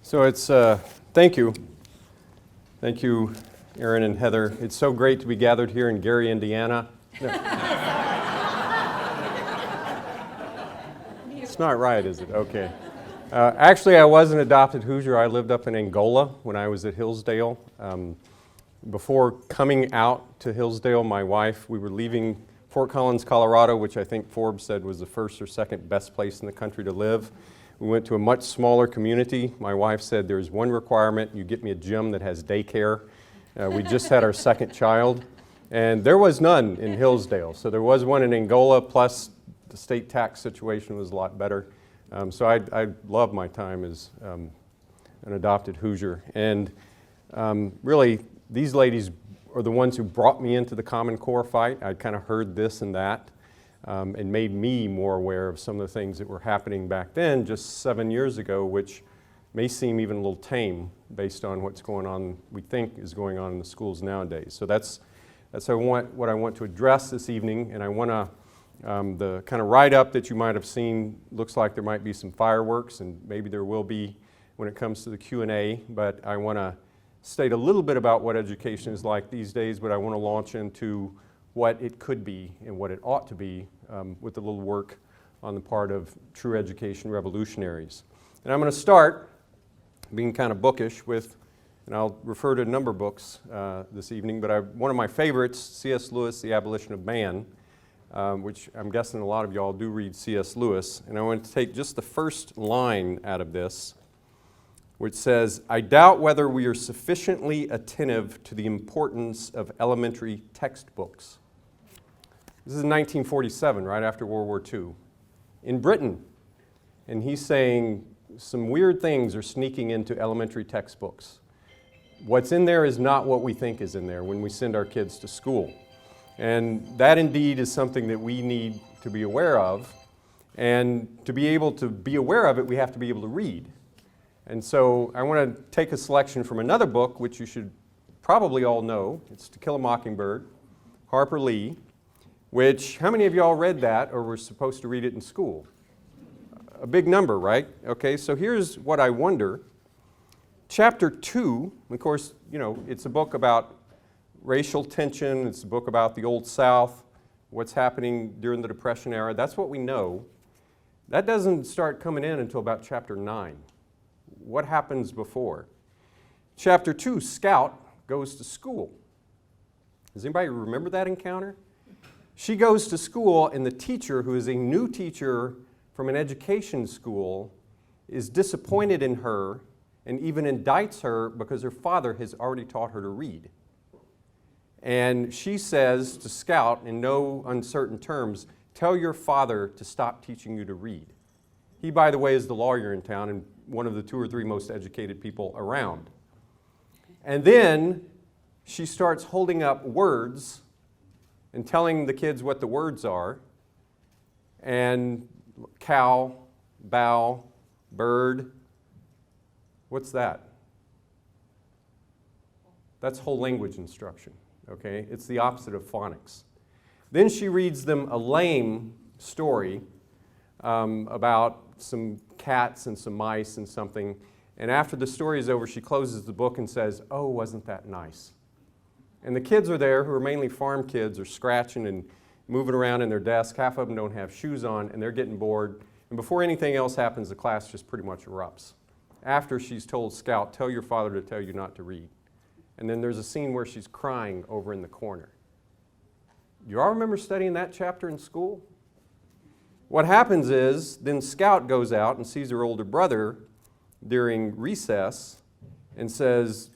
So it's, thank you. Thank you, Aaron and Heather. It's so great to be gathered here in Gary, Indiana. No. It's not right, is it? Okay. Actually, I was an adopted Hoosier. I lived up in Angola when I was at Hillsdale. Before coming out to Hillsdale, my wife, we were leaving Fort Collins, Colorado, which I think Forbes said was the first or second best place in the country to live. We went to a much smaller community. My wife said, there's one requirement, you get me a gym that has daycare. We just had our second child, and there was none in Hillsdale. So there was one in Angola, plus the state tax situation was a lot better. So I love my time as an adopted Hoosier. And really, these ladies are the ones who brought me into the Common Core fight. I kind of heard this and that. And made me more aware of some of the things that were happening back then, just 7 years ago, which may seem even a little tame based on what's going on, we think is going on in the schools nowadays. So that's what I want to address this evening, and I want to, the kind of write-up that you might have seen looks like there might be some fireworks, and maybe there will be when it comes to the Q&A, but I want to state a little bit about what education is like these days, but I want to launch into what it could be and what it ought to be with a little work on the part of true education revolutionaries. And I'm going to start being kind of bookish with, and I'll refer to a number of books this evening, but one of my favorites, C.S. Lewis, The Abolition of Man, which I'm guessing a lot of y'all do read C.S. Lewis, and I want to take just the first line out of this, which says, I doubt whether we are sufficiently attentive to the importance of elementary textbooks. This is 1947, right after World War II, in Britain. And he's saying some weird things are sneaking into elementary textbooks. What's in there is not what we think is in there when we send our kids to school. And that indeed is something that we need to be aware of. And to be able to be aware of it, we have to be able to read. And so I want to take a selection from another book, which you should probably all know. It's To Kill a Mockingbird, Harper Lee, which, how many of y'all read that or were supposed to read it in school? A big number, right? Okay, so here's what I wonder. Chapter 2, of course, you know, it's a book about racial tension. It's a book about the Old South, what's happening during the Depression era. That's what we know. That doesn't start coming in until about chapter 9. What happens before? Chapter 2, Scout goes to school. Does anybody remember that encounter? She goes to school, and the teacher, who is a new teacher from an education school, is disappointed in her and even indicts her because her father has already taught her to read. And she says to Scout, in no uncertain terms, tell your father to stop teaching you to read. He, by the way, is the lawyer in town and one of the 2 or 3 most educated people around. And then she starts holding up words and telling the kids what the words are. And cow, bow, bird. What's that? That's whole language instruction, okay? It's the opposite of phonics. Then she reads them a lame story about some cats and some mice and something. And after the story is over, she closes the book and says, oh, wasn't that nice? And the kids are there, who are mainly farm kids, are scratching and moving around in their desk. Half of them don't have shoes on, and they're getting bored. And before anything else happens, the class just pretty much erupts. After she's told Scout, tell your father to tell you not to read. And then there's a scene where she's crying over in the corner. You all remember studying that chapter in school? What happens is, then Scout goes out and sees her older brother during recess and says,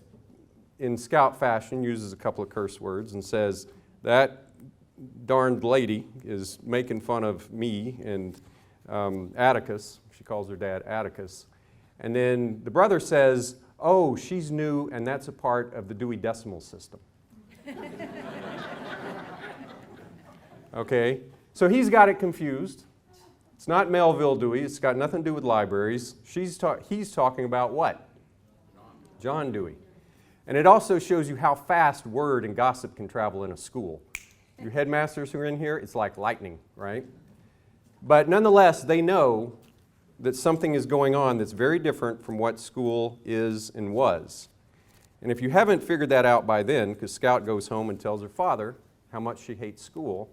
in Scout fashion, uses a couple of curse words and says, that darned lady is making fun of me and Atticus. She calls her dad Atticus. And then the brother says, oh, she's new and that's a part of the Dewey Decimal System. Okay, so he's got it confused. It's not Melville Dewey. It's got nothing to do with libraries. He's talking about what? John Dewey. And it also shows you how fast word and gossip can travel in a school. Your headmasters who are in here, it's like lightning, right? But nonetheless, they know that something is going on that's very different from what school is and was. And if you haven't figured that out by then, because Scout goes home and tells her father how much she hates school,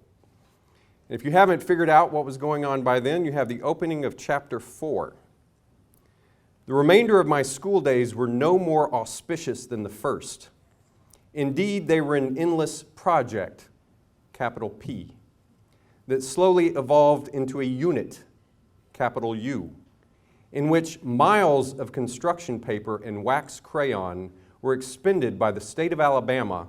and if you haven't figured out what was going on by then, you have the opening of chapter 4. The remainder of my school days were no more auspicious than the first. Indeed, they were an endless project, capital P, that slowly evolved into a unit, capital U, in which miles of construction paper and wax crayon were expended by the state of Alabama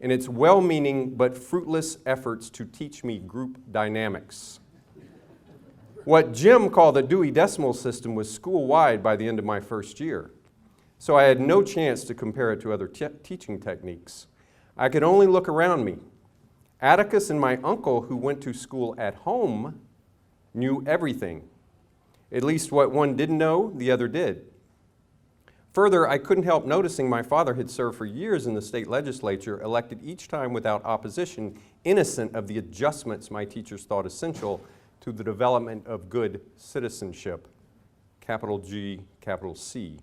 in its well-meaning but fruitless efforts to teach me group dynamics. What Jim called the Dewey Decimal System was school-wide by the end of my first year, so I had no chance to compare it to other teaching techniques. I could only look around me. Atticus and my uncle, who went to school at home, knew everything. At least what one didn't know, the other did. Further, I couldn't help noticing my father had served for years in the state legislature, elected each time without opposition, innocent of the adjustments my teachers thought essential to the development of good citizenship, capital G, capital C.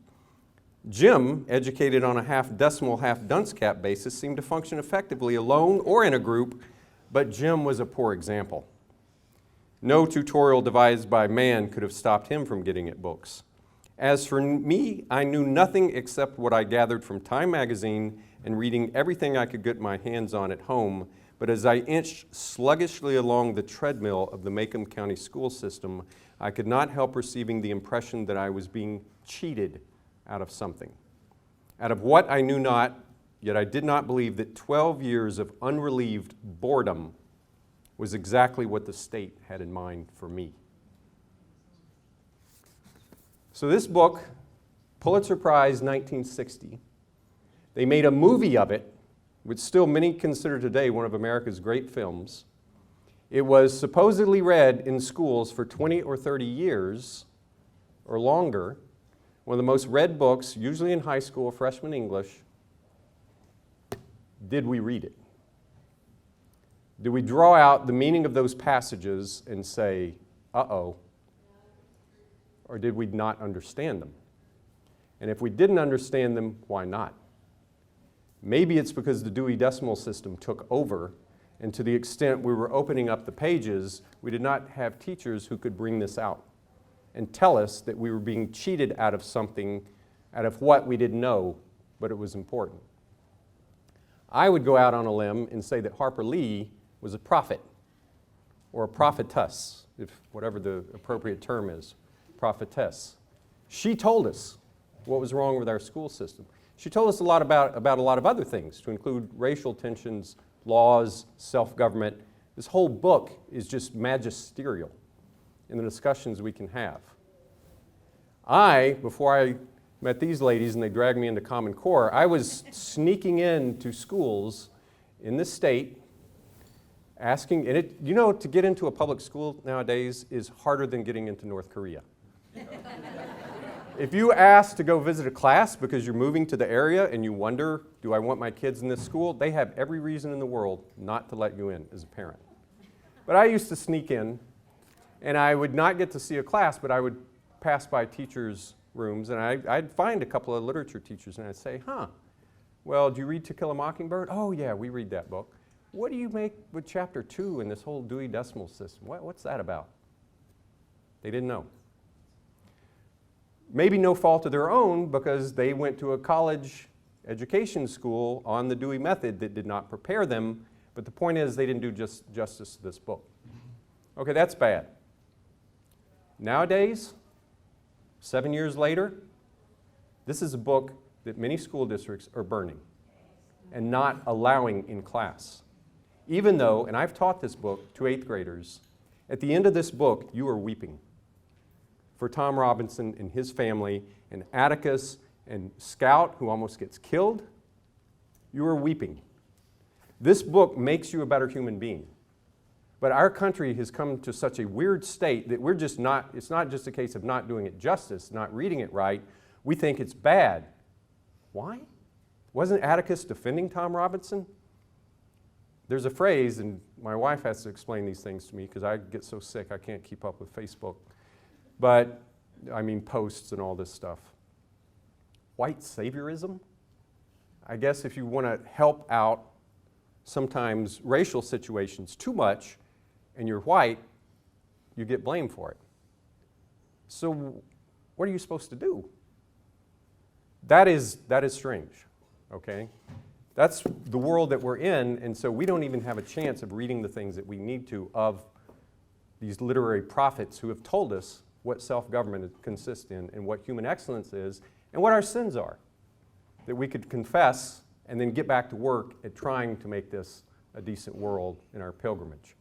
Jim, educated on a half-decimal, half-dunce cap basis, seemed to function effectively alone or in a group, but Jim was a poor example. No tutorial devised by man could have stopped him from getting at books. As for me, I knew nothing except what I gathered from Time magazine and reading everything I could get my hands on at home, but as I inched sluggishly along the treadmill of the Macomb County school system, I could not help receiving the impression that I was being cheated out of something. Out of what I knew not, yet I did not believe that 12 years of unrelieved boredom was exactly what the state had in mind for me. So this book, Pulitzer Prize 1960, they made a movie of it, which still many consider today one of America's great films. It was supposedly read in schools for 20 or 30 years or longer. One of the most read books, usually in high school, freshman English. Did we read it? Did we draw out the meaning of those passages and say, uh-oh, or did we not understand them? And if we didn't understand them, why not? Maybe it's because the Dewey Decimal System took over, and to the extent we were opening up the pages, we did not have teachers who could bring this out and tell us that we were being cheated out of something, out of what we didn't know, but it was important. I would go out on a limb and say that Harper Lee was a prophet, or a prophetess, if whatever the appropriate term is, prophetess. She told us what was wrong with our school system. She told us a lot about a lot of other things, to include racial tensions, laws, self-government. This whole book is just magisterial in the discussions we can have. Before I met these ladies and they dragged me into Common Core, I was sneaking into schools in this state, asking, and to get into a public school nowadays is harder than getting into North Korea. If you ask to go visit a class because you're moving to the area and you wonder, do I want my kids in this school? They have every reason in the world not to let you in as a parent. But I used to sneak in, and I would not get to see a class, but I would pass by teachers' rooms, and I'd find a couple of literature teachers, and I'd say, well, do you read To Kill a Mockingbird? Oh, yeah, we read that book. What do you make with chapter 2 in this whole Dewey Decimal System? What's that about? They didn't know. Maybe no fault of their own, because they went to a college education school on the Dewey method that did not prepare them, but the point is they didn't do justice to this book. Okay, that's bad. Nowadays, 7 years later, this is a book that many school districts are burning and not allowing in class. Even though, and I've taught this book to 8th graders, at the end of this book, you are weeping for Tom Robinson and his family, and Atticus and Scout, who almost gets killed. You are weeping. This book makes you a better human being. But our country has come to such a weird state that it's not just a case of not doing it justice, not reading it right. We think it's bad. Why? Wasn't Atticus defending Tom Robinson? There's a phrase, and my wife has to explain these things to me because I get so sick I can't keep up with Facebook. But posts and all this stuff. White saviorism? I guess if you want to help out sometimes racial situations too much and you're white, you get blamed for it. So what are you supposed to do? That is strange, okay? That's the world that we're in, and so we don't even have a chance of reading the things that we need to of these literary prophets who have told us what self-government consists in and what human excellence is and what our sins are, that we could confess and then get back to work at trying to make this a decent world in our pilgrimage.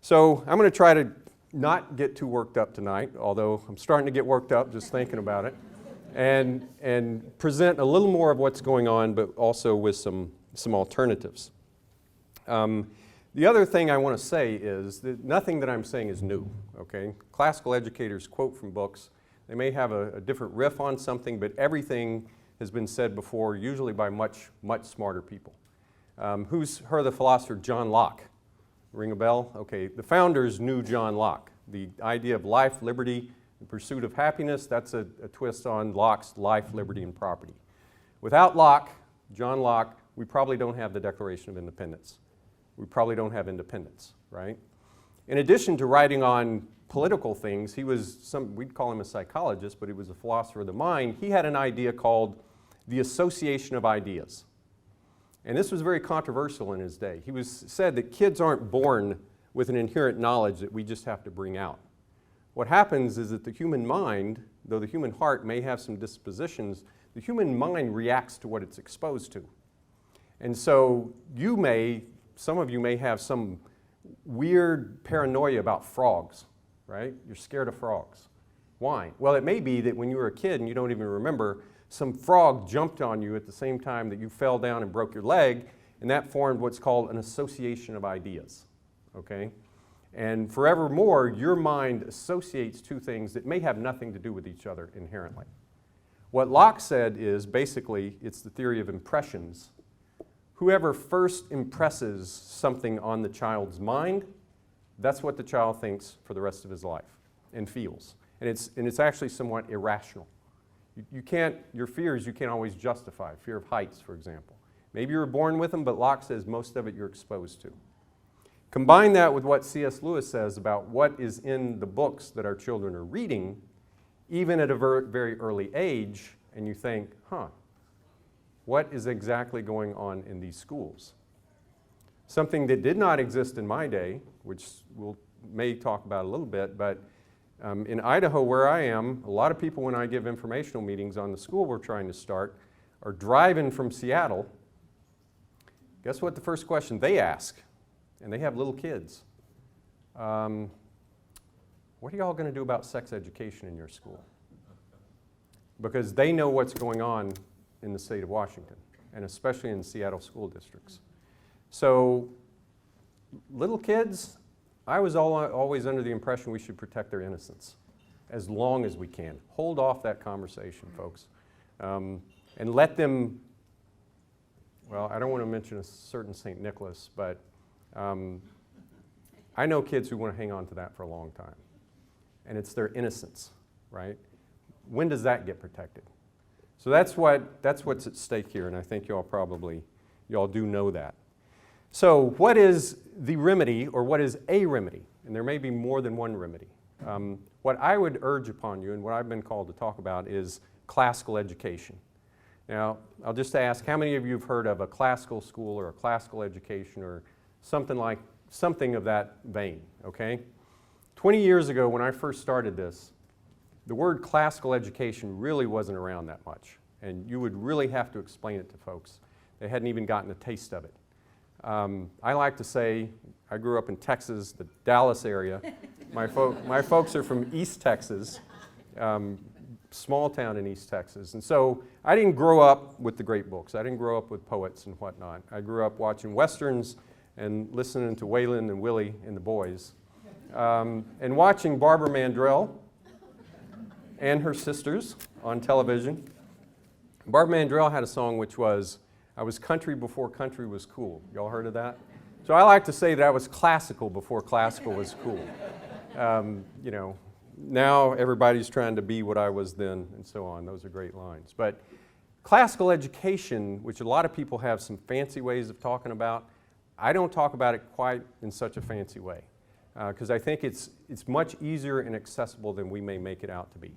So I'm going to try to not get too worked up tonight, although I'm starting to get worked up just thinking about it, and present a little more of what's going on, but also with some alternatives. The other thing I want to say is that nothing that I'm saying is new, okay? Classical educators quote from books. They may have a different riff on something, but everything has been said before, usually by much, much smarter people. Who's heard of the philosopher John Locke? Ring a bell? Okay, the founders knew John Locke. The idea of life, liberty, the pursuit of happiness, that's a twist on Locke's life, liberty, and property. Without Locke, John Locke, we probably don't have the Declaration of Independence. We probably don't have independence, right? In addition to writing on political things, he was we'd call him a psychologist, but he was a philosopher of the mind. He had an idea called the association of ideas. And this was very controversial in his day. He said that kids aren't born with an inherent knowledge that we just have to bring out. What happens is that the human mind, though the human heart may have some dispositions, the human mind reacts to what it's exposed to. And so some of you may have some weird paranoia about frogs, right? You're scared of frogs. Why? Well, it may be that when you were a kid and you don't even remember, some frog jumped on you at the same time that you fell down and broke your leg, and that formed what's called an association of ideas, okay? And forevermore, your mind associates two things that may have nothing to do with each other inherently. What Locke said is basically, it's the theory of impressions. Whoever first impresses something on the child's mind, that's what the child thinks for the rest of his life and feels. And it's actually somewhat irrational. Your fears you can't always justify. Fear of heights, for example. Maybe you were born with them, but Locke says most of it you're exposed to. Combine that with what C.S. Lewis says about what is in the books that our children are reading, even at a very early age, and you think, what is exactly going on in these schools? Something that did not exist in my day, which we may talk about a little bit, but in Idaho, where I am, a lot of people, when I give informational meetings on the school we're trying to start, are driving from Seattle. Guess what the first question they ask? And they have little kids. What are y'all going to do about sex education in your school? Because they know what's going on in the state of Washington, and especially in Seattle school districts. So, little kids, I was always under the impression we should protect their innocence as long as we can. Hold off that conversation, folks. And let them, well, I don't want to mention a certain St. Nicholas, but I know kids who want to hang on to that for a long time. And it's their innocence, right? When does that get protected? So that's what's at stake here, and I think y'all do know that. So what is the remedy, or what is a remedy? And there may be more than one remedy. What I would urge upon you, and what I've been called to talk about, is classical education. Now, I'll just ask, how many of you have heard of a classical school or a classical education or something of that vein, okay? 20 years ago when I first started this, the word classical education really wasn't around that much, and you would really have to explain it to folks. They hadn't even gotten a taste of it. I like to say, I grew up in Texas, the Dallas area. My folks are from East Texas, small town in East Texas. And so I didn't grow up with the great books. I didn't grow up with poets and whatnot. I grew up watching Westerns and listening to Waylon and Willie and the boys, and watching Barbara Mandrell and her sisters on television. Barbara Mandrell had a song which was, I was country before country was cool. Y'all heard of that? So I like to say that I was classical before classical was cool. now everybody's trying to be what I was then, and so on. Those are great lines. But classical education, which a lot of people have some fancy ways of talking about, I don't talk about it quite in such a fancy way, because I think it's much easier and accessible than we may make it out to be.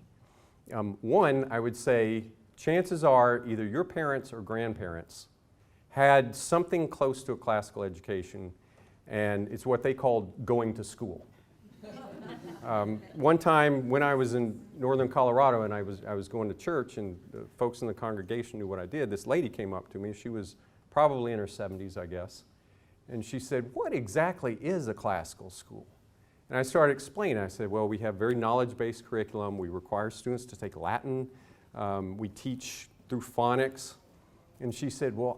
One, I would say, chances are either your parents or grandparents had something close to a classical education, and it's what they called going to school. One time when I was in northern Colorado and I was going to church, and the folks in the congregation knew what I did, this lady came up to me. She was probably in her 70s, I guess. And she said, "What exactly is a classical school?" And I started explaining. I said, "Well, we have very knowledge-based curriculum. We require students to take Latin. We teach through phonics." And she said, "Well,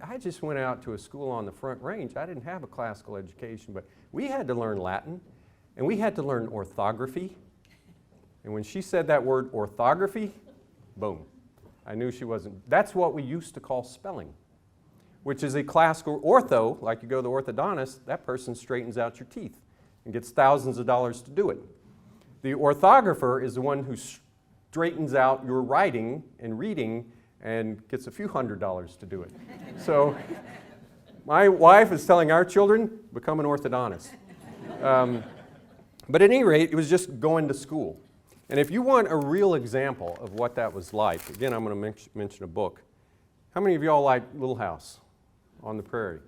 I just went out to a school on the Front Range. I didn't have a classical education, but we had to learn Latin. And we had to learn orthography." And when she said that word, orthography, boom. I knew she wasn't. That's what we used to call spelling, which is a classical ortho, like you go to the orthodontist, that person straightens out your teeth and gets thousands of dollars to do it. The orthographer is the one who straightens out your writing and reading and gets a few $100s to do it. So my wife is telling our children, become an orthodontist. But at any rate, it was just going to school. And if you want a real example of what that was like, again, I'm going to mention a book. How many of y'all like Little House on the Prairie?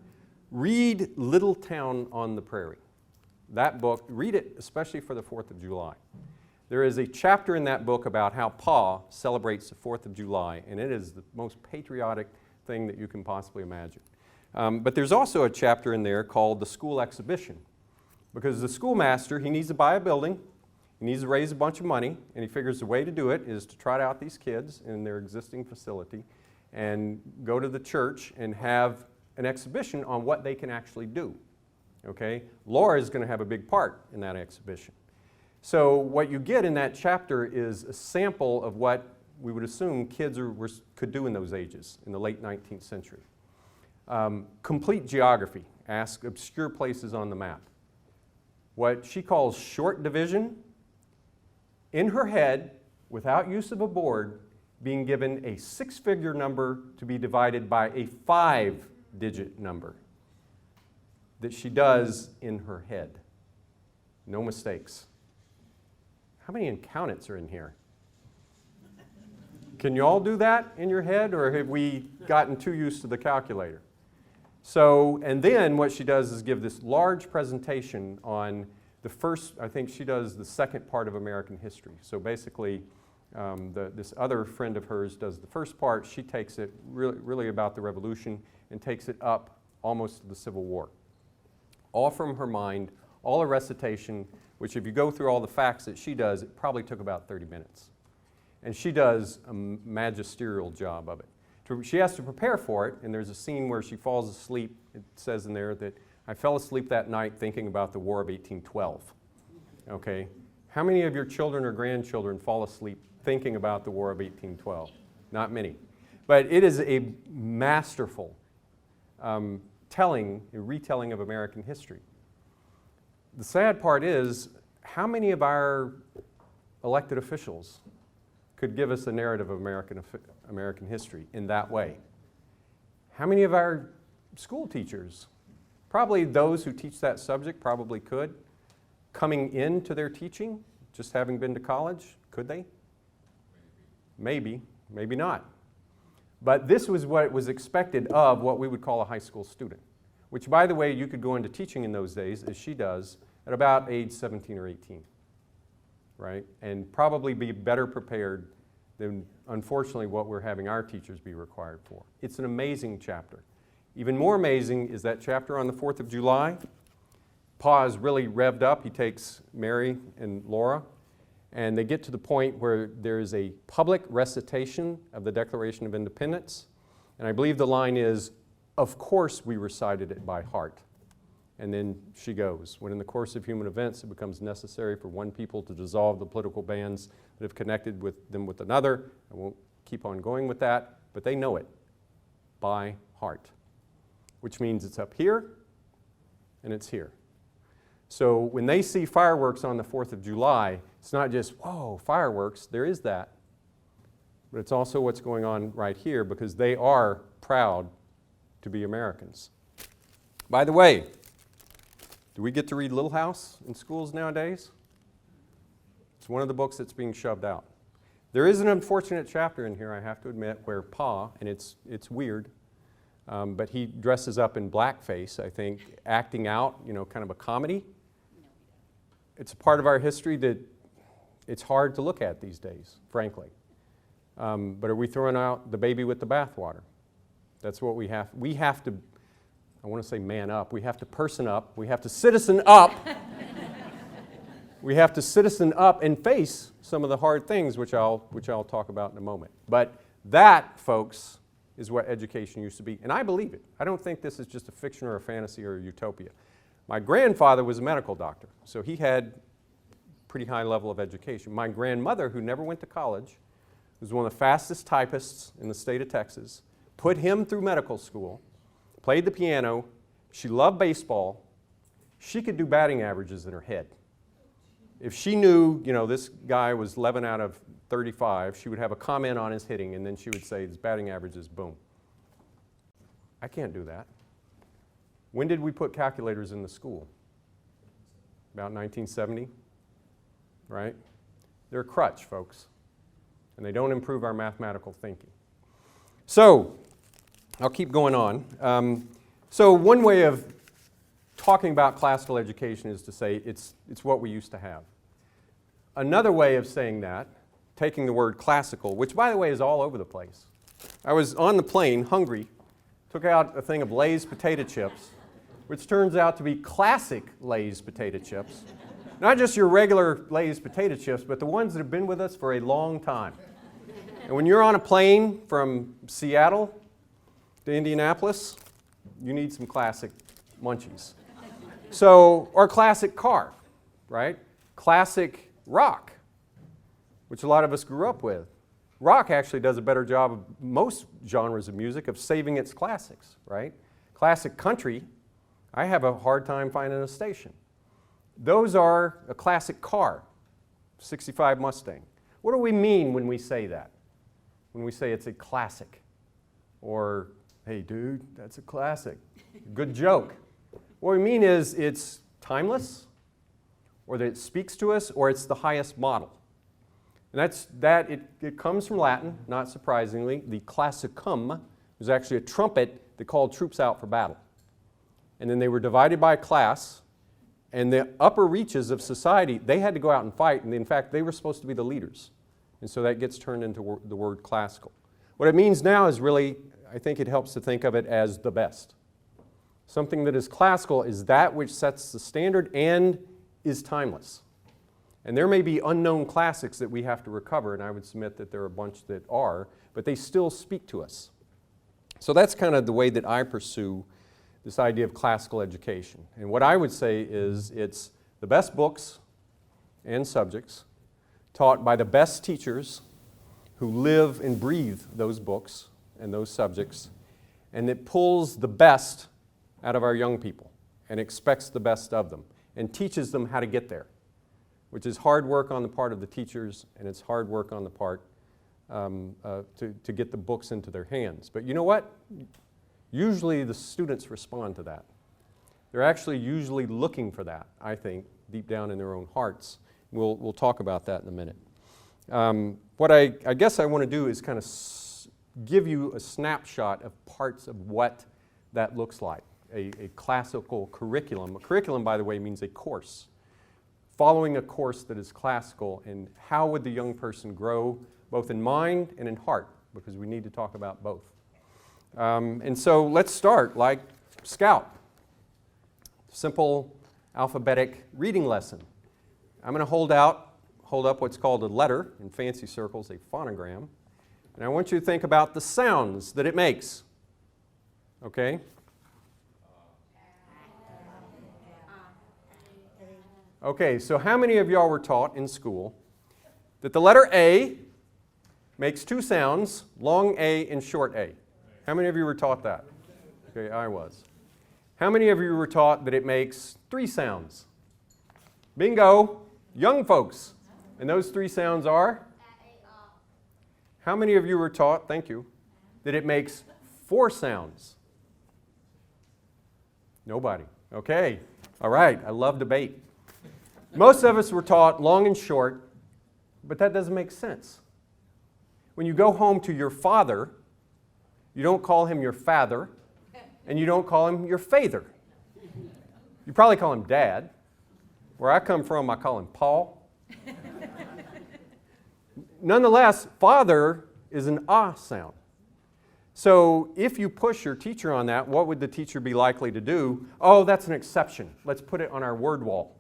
Read Little Town on the Prairie. That book, read it especially for the 4th of July. There is a chapter in that book about how Pa celebrates the 4th of July, and it is the most patriotic thing that you can possibly imagine. But there's also a chapter in there called The School Exhibition. Because the schoolmaster, he needs to buy a building, he needs to raise a bunch of money, and he figures the way to do it is to trot out these kids in their existing facility and go to the church and have an exhibition on what they can actually do. Okay? Laura is going to have a big part in that exhibition. So what you get in that chapter is a sample of what we would assume kids could do in those ages, in the late 19th century. Complete geography, ask obscure places on the map. What she calls short division, in her head, without use of a board, being given a 6-figure number to be divided by a 5-digit number that she does in her head. No mistakes. How many accountants are in here? Can you all do that in your head, or have we gotten too used to the calculator? So, and then what she does is give this large presentation on the first, I think she does the second part of American history. So basically, this other friend of hers does the first part. She takes it really about the Revolution and takes it up almost to the Civil War. All from her mind, all a recitation, which if you go through all the facts that she does, it probably took about 30 minutes. And she does a magisterial job of it. She has to prepare for it, and there's a scene where she falls asleep. It says in there that, "I fell asleep that night thinking about the War of 1812. Okay? How many of your children or grandchildren fall asleep thinking about the War of 1812? Not many. But it is a masterful retelling of American history. The sad part is, how many of our elected officials could give us a narrative of American history in that way? How many of our school teachers, probably those who teach that subject probably could, coming into their teaching, just having been to college, could they? Maybe, maybe not. But this was what was expected of what we would call a high school student, which, by the way, you could go into teaching in those days, as she does, at about age 17 or 18. Right? And probably be better prepared than, unfortunately, what we're having our teachers be required for. It's an amazing chapter. Even more amazing is that chapter on the 4th of July. Pa is really revved up. He takes Mary and Laura, and they get to the point where there is a public recitation of the Declaration of Independence. And I believe the line is, "Of course we recited it by heart." And then she goes, "When in the course of human events it becomes necessary for one people to dissolve the political bands that have connected them with another." I won't keep on going with that, but they know it by heart, which means it's up here and it's here. So when they see fireworks on the 4th of July, it's not just, whoa, fireworks, there is that. But it's also what's going on right here because they are proud to be Americans. By the way, do we get to read Little House in schools nowadays? It's one of the books that's being shoved out. There is an unfortunate chapter in here, I have to admit, where Pa, and it's weird, but he dresses up in blackface, I think, acting out, kind of a comedy. It's a part of our history that it's hard to look at these days, frankly. But are we throwing out the baby with the bathwater? That's what we have. We have to, I want to say man up. We have to person up. We have to citizen up. We have to citizen up and face some of the hard things, which I'll talk about in a moment. But that, folks, is what education used to be. And I believe it. I don't think this is just a fiction or a fantasy or a utopia. My grandfather was a medical doctor, so he had pretty high level of education. My grandmother, who never went to college, was one of the fastest typists in the state of Texas, put him through medical school, played the piano, she loved baseball, she could do batting averages in her head. If she knew, this guy was 11 out of 35, she would have a comment on his hitting, and then she would say, his batting average is boom. I can't do that. When did we put calculators in the school? About 1970, right? They're a crutch, folks, and they don't improve our mathematical thinking. So, I'll keep going on. So one way of talking about classical education is to say it's what we used to have. Another way of saying that, taking the word classical, which by the way is all over the place. I was on the plane, hungry, took out a thing of Lay's potato chips, which turns out to be classic Lay's potato chips. Not just your regular Lay's potato chips, but the ones that have been with us for a long time. And when you're on a plane from Seattle to Indianapolis, you need some classic munchies. So, or classic car, right? Classic rock, which a lot of us grew up with. Rock actually does a better job of most genres of music of saving its classics, right? Classic country, I have a hard time finding a station. Those are a classic car, 65 Mustang. What do we mean when we say that? When we say it's a classic? Or, hey dude, that's a classic. Good joke. What we mean is it's timeless, or that it speaks to us, or it's the highest model. And it comes from Latin, not surprisingly. The classicum was actually a trumpet that called troops out for battle. And then they were divided by class, and the upper reaches of society, they had to go out and fight, and in fact, they were supposed to be the leaders. And so that gets turned into the word classical. What it means now is really, I think it helps to think of it as the best. Something that is classical is that which sets the standard and is timeless. And there may be unknown classics that we have to recover, and I would submit that there are a bunch that are, but they still speak to us. So that's kind of the way that I pursue this idea of classical education. And what I would say is it's the best books and subjects taught by the best teachers who live and breathe those books and those subjects, and it pulls the best out of our young people and expects the best of them and teaches them how to get there, which is hard work on the part of the teachers, and it's hard work on the part to get the books into their hands. But you know what? Usually the students respond to that. They're actually usually looking for that, I think, deep down in their own hearts. We'll talk about that in a minute. What I guess I want to do is kind of give you a snapshot of parts of what that looks like, a classical curriculum. A curriculum, by the way, means a course. Following a course that is classical, and how would the young person grow both in mind and in heart, because we need to talk about both. And so let's start like Scout. Simple alphabetic reading lesson. I'm going to hold up what's called a letter, in fancy circles, a phonogram, and I want you to think about the sounds that it makes. Okay? Okay, so how many of y'all were taught in school that the letter A makes two sounds, long A and short A? How many of you were taught that? Okay, I was. How many of you were taught that it makes three sounds, Bingo. Young folks. And those three sounds are? How many of you were taught, thank you, that it makes 4 sounds? Nobody. Okay. All right. I love debate. Most of us were taught long and short, but that doesn't make sense. When you go home to your father, you don't call him your father, and you don't call him your father. You probably call him dad. Where I come from, I call him Paul. Nonetheless, father is an ah sound. So if you push your teacher on that, what would the teacher be likely to do? Oh, that's an exception. Let's put it on our word wall.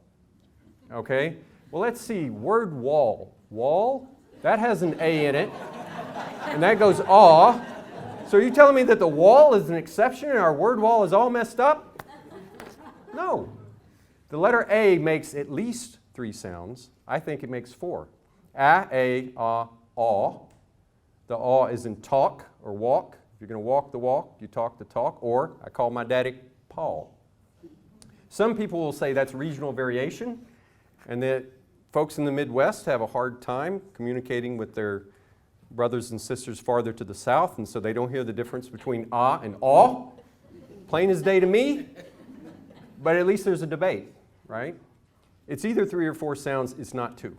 Okay? Well, let's see. Word wall. Wall? That has an A in it. And that goes ah. So are you telling me that the wall is an exception and our word wall is all messed up? No. The letter A makes at least 3 sounds. I think it makes 4. A, ah, aw. The aw is in talk or walk. If you're going to walk the walk, you talk the talk. Or I call my daddy Paul. Some people will say that's regional variation and that folks in the Midwest have a hard time communicating with their brothers and sisters farther to the south, and so they don't hear the difference between ah and aw. Plain as day to me, but at least there's a debate, right? It's either 3 or 4 sounds, it's not 2.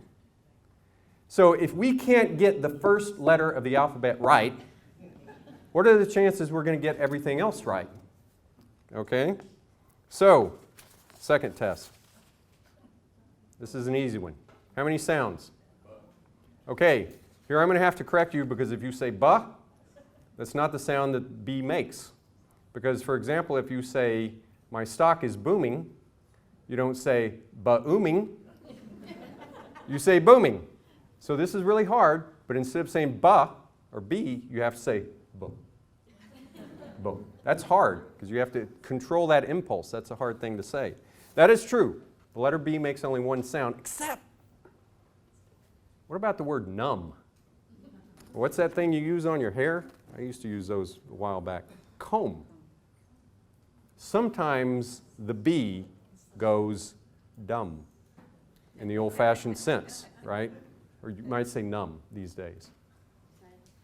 So if we can't get the first letter of the alphabet right, what are the chances we're going to get everything else right? Okay? So, second test. This is an easy one. How many sounds? Okay, here I'm going to have to correct you because if you say ba, that's not the sound that B makes. Because, for example, if you say, my stock is booming, you don't say ba-ooming, you say booming. So this is really hard, but instead of saying ba or B, you have to say bo. Bo. That's hard because you have to control that impulse. That's a hard thing to say. That is true. The letter B makes only 1 sound, except, what about the word numb? What's that thing you use on your hair? I used to use those a while back. Comb. Sometimes the B goes dumb in the old-fashioned sense, right? Or you might say numb these days.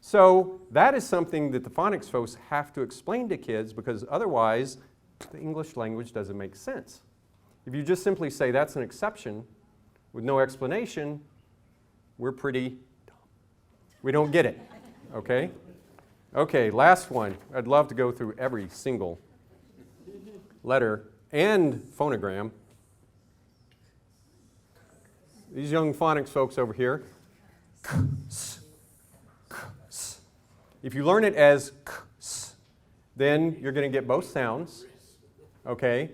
So that is something that the phonics folks have to explain to kids because otherwise the English language doesn't make sense. If you just simply say that's an exception with no explanation, we're pretty dumb. We don't get it, okay? Okay, last one. I'd love to go through every single letter and phonogram. These young phonics folks over here, if you learn it as then you're going to get both sounds, okay?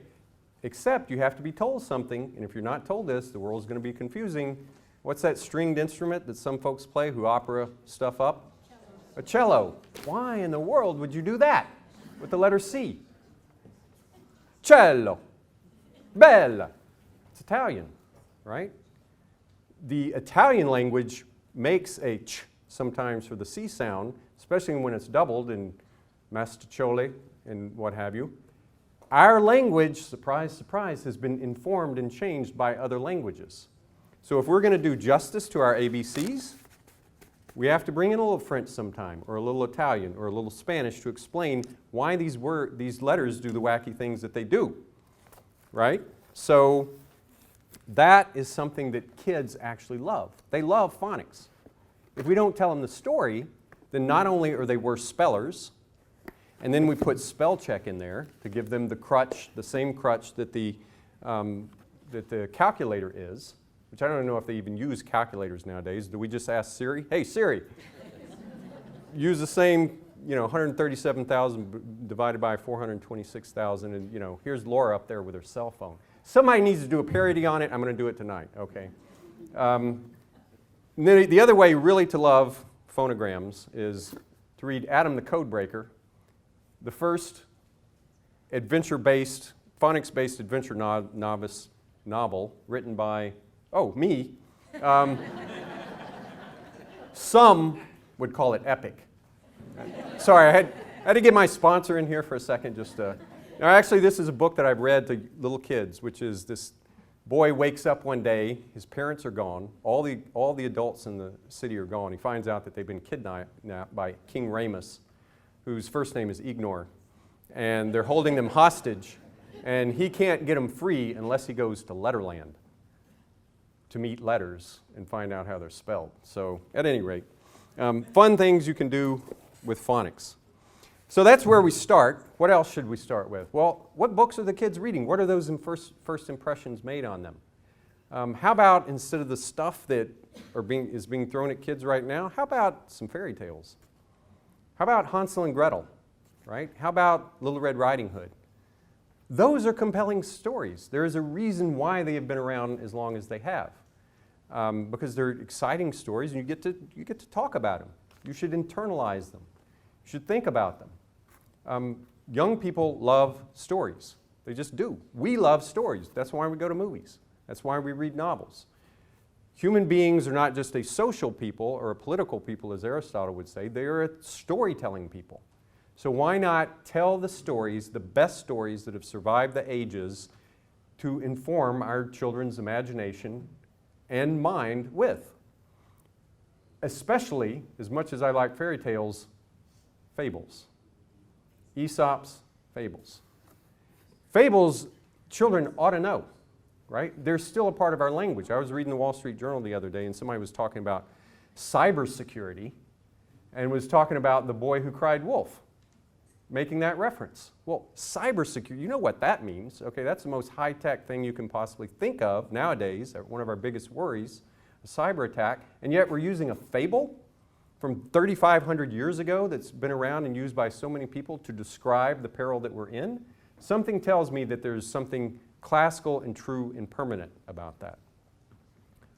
Except you have to be told something, and if you're not told this, the world's going to be confusing. What's that stringed instrument that some folks play who opera stuff up? A cello. Why in the world would you do that with the letter C? Cello. Bella. It's Italian, right? The Italian language makes a ch sometimes for the C sound, especially when it's doubled in Masticcioli and what have you. Our language, surprise, surprise, has been informed and changed by other languages. So if we're going to do justice to our ABCs, we have to bring in a little French sometime, or a little Italian, or a little Spanish to explain why these letters do the wacky things that they do, right? So that is something that kids actually love. They love phonics. If we don't tell them the story, then not only are they worse spellers, and then we put spell check in there to give them the crutch, the same crutch that the calculator is, which I don't know if they even use calculators nowadays. Do we just ask Siri, hey Siri, use the same, 137,000 divided by 426,000, and here's Laura up there with her cell phone. Somebody needs to do a parody on it. I'm going to do it tonight, okay? The other way really to love phonograms is to read Adam the Codebreaker, the first adventure-based, phonics-based adventure novel written by, me. Some would call it epic. Sorry, I had to get my sponsor in here for a second. Now, actually, this is a book that I've read to little kids, which is this Boy wakes up one day, his parents are gone, all the adults in the city are gone. He finds out that they've been kidnapped by King Ramus, whose first name is Ignore, and they're holding them hostage, and he can't get them free unless he goes to Letterland to meet letters and find out how they're spelled. So at any rate, fun things you can do with phonics. So that's where we start. What else should we start with? Well, what books are the kids reading? What are those first impressions made on them? How about, instead of the stuff that is being thrown at kids right now, how about some fairy tales? How about Hansel and Gretel, right? How about Little Red Riding Hood? Those are compelling stories. There is a reason why they have been around as long as they have. Because they're exciting stories, and you get to talk about them. You should internalize them. You should think about them. Young people love stories. They just do. We love stories. That's why we go to movies. That's why we read novels. Human beings are not just a social people or a political people, as Aristotle would say. They are a storytelling people. So why not tell the stories, the best stories that have survived the ages, to inform our children's imagination and mind with? Especially, as much as I like fairy tales, fables. Aesop's fables. Fables, children ought to know, right? They're still a part of our language. I was reading the Wall Street Journal the other day, and somebody was talking about cybersecurity and was talking about the boy who cried wolf, making that reference. Well, cybersecurity, you know what that means. Okay, that's the most high-tech thing you can possibly think of nowadays, one of our biggest worries, a cyber attack, and yet we're using a fable from 3,500 years ago that's been around and used by so many people to describe the peril that we're in. Something tells me that there's something classical and true and permanent about that.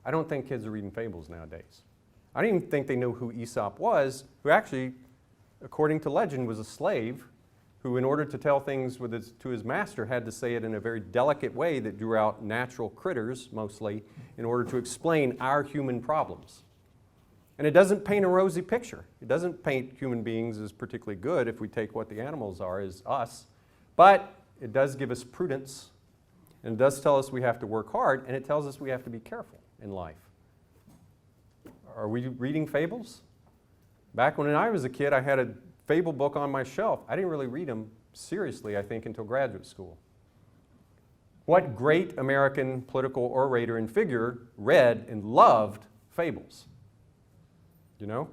I don't think kids are reading fables nowadays. I don't even think they know who Aesop was, who actually, according to legend, was a slave who, in order to tell things to his master, had to say it in a very delicate way that drew out natural critters, mostly, in order to explain our human problems. And it doesn't paint a rosy picture. It doesn't paint human beings as particularly good if we take what the animals are as us. But it does give us prudence, and it does tell us we have to work hard, and it tells us we have to be careful in life. Are we reading fables? Back when I was a kid, I had a fable book on my shelf. I didn't really read them seriously, I think, until graduate school. What great American political orator and figure read and loved fables? You know?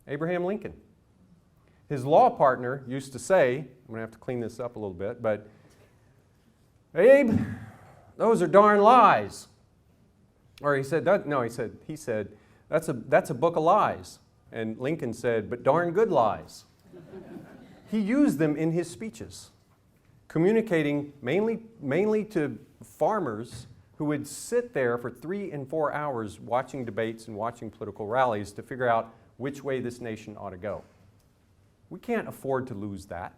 Abraham Lincoln. His law partner used to say, I'm going to have to clean this up a little bit, but, Abe, those are darn lies. Or he said, he said, that's a book of lies. And Lincoln said, but darn good lies. He used them in his speeches, communicating mainly to farmers who would sit there for 3 and 4 hours watching debates and watching political rallies to figure out which way this nation ought to go. We can't afford to lose that.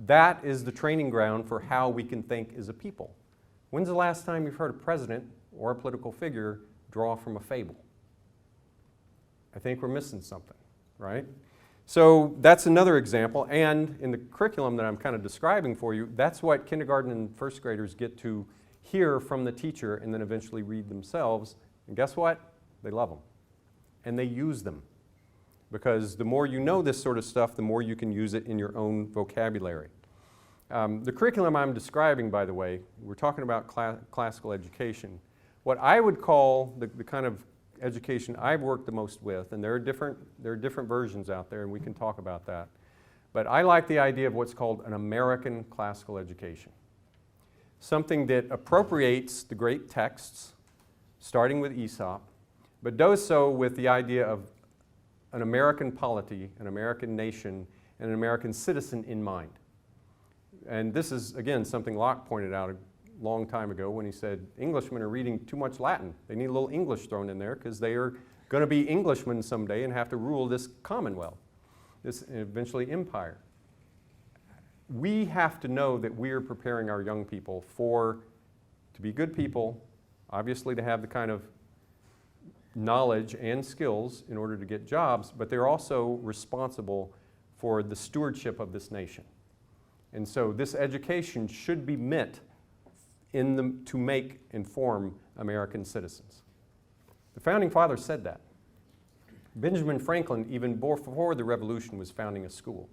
That is the training ground for how we can think as a people. When's the last time you've heard a president or a political figure draw from a fable? I think we're missing something, right? So that's another example, and in the curriculum that I'm kind of describing for you, that's what kindergarten and first graders get to hear from the teacher and then eventually read themselves. And guess what? They love them. And they use them. Because the more you know this sort of stuff, the more you can use it in your own vocabulary. The curriculum I'm describing, by the way, we're talking about classical education. What I would call the kind of education I've worked the most with, and there are different versions out there, and we can talk about that. But I like the idea of what's called an American classical education. Something that appropriates the great texts, starting with Aesop, but does so with the idea of an American polity, an American nation, and an American citizen in mind. And this is, again, something Locke pointed out a long time ago when he said Englishmen are reading too much Latin. They need a little English thrown in there because they are going to be Englishmen someday and have to rule this commonwealth, this eventually empire. We have to know that we are preparing our young people to be good people, obviously to have the kind of knowledge and skills in order to get jobs, but they're also responsible for the stewardship of this nation. And so this education should be meant to make and form American citizens. The Founding Fathers said that. Benjamin Franklin, even before the Revolution, was founding a school.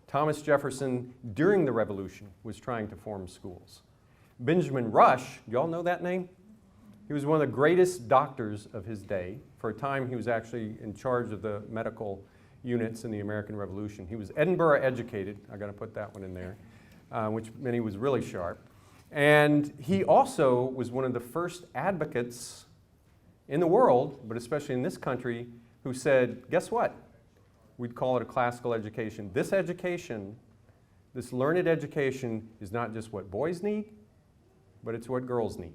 Thomas Jefferson, during the Revolution, was trying to form schools. Benjamin Rush, do y'all know that name? He was one of the greatest doctors of his day. For a time, he was actually in charge of the medical units in the American Revolution. He was Edinburgh educated. I got to put that one in there, which meant he was really sharp. And he also was one of the first advocates in the world, but especially in this country, who said, guess what? We'd call it a classical education. This education, this learned education, is not just what boys need, but it's what girls need.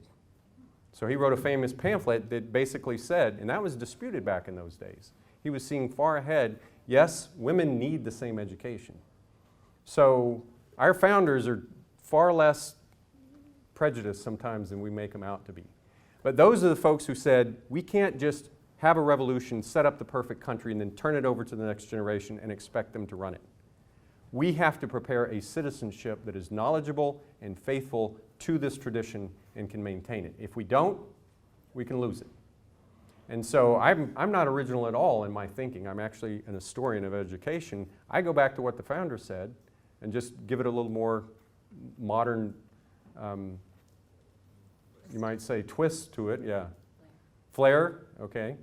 So he wrote a famous pamphlet that basically said, and that was disputed back in those days, he was seeing far ahead, yes, women need the same education. So our founders are far less prejudiced sometimes than we make them out to be. But those are the folks who said, we can't just have a revolution, set up the perfect country, and then turn it over to the next generation and expect them to run it. We have to prepare a citizenship that is knowledgeable and faithful to this tradition and can maintain it. If we don't, we can lose it. And so I'm not original at all in my thinking. I'm actually an historian of education. I go back to what the founders said and just give it a little more modern, you might say, twist to it, yeah. Flair, okay.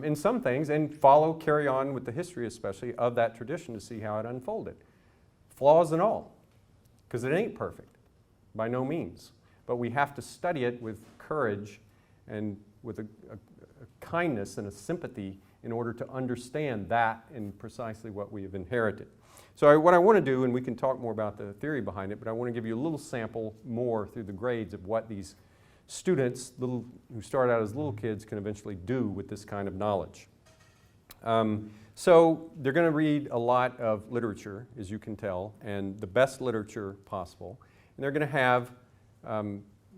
In some things, and carry on with the history especially of that tradition to see how it unfolded. Flaws and all, because it ain't perfect, by no means. But we have to study it with courage and with a kindness and a sympathy in order to understand that and precisely what we have inherited. So what I want to do, and we can talk more about the theory behind it, but I want to give you a little sample more through the grades of what these students who start out as little kids can eventually do with this kind of knowledge. So they're going to read a lot of literature, as you can tell, and the best literature possible. And they're going to have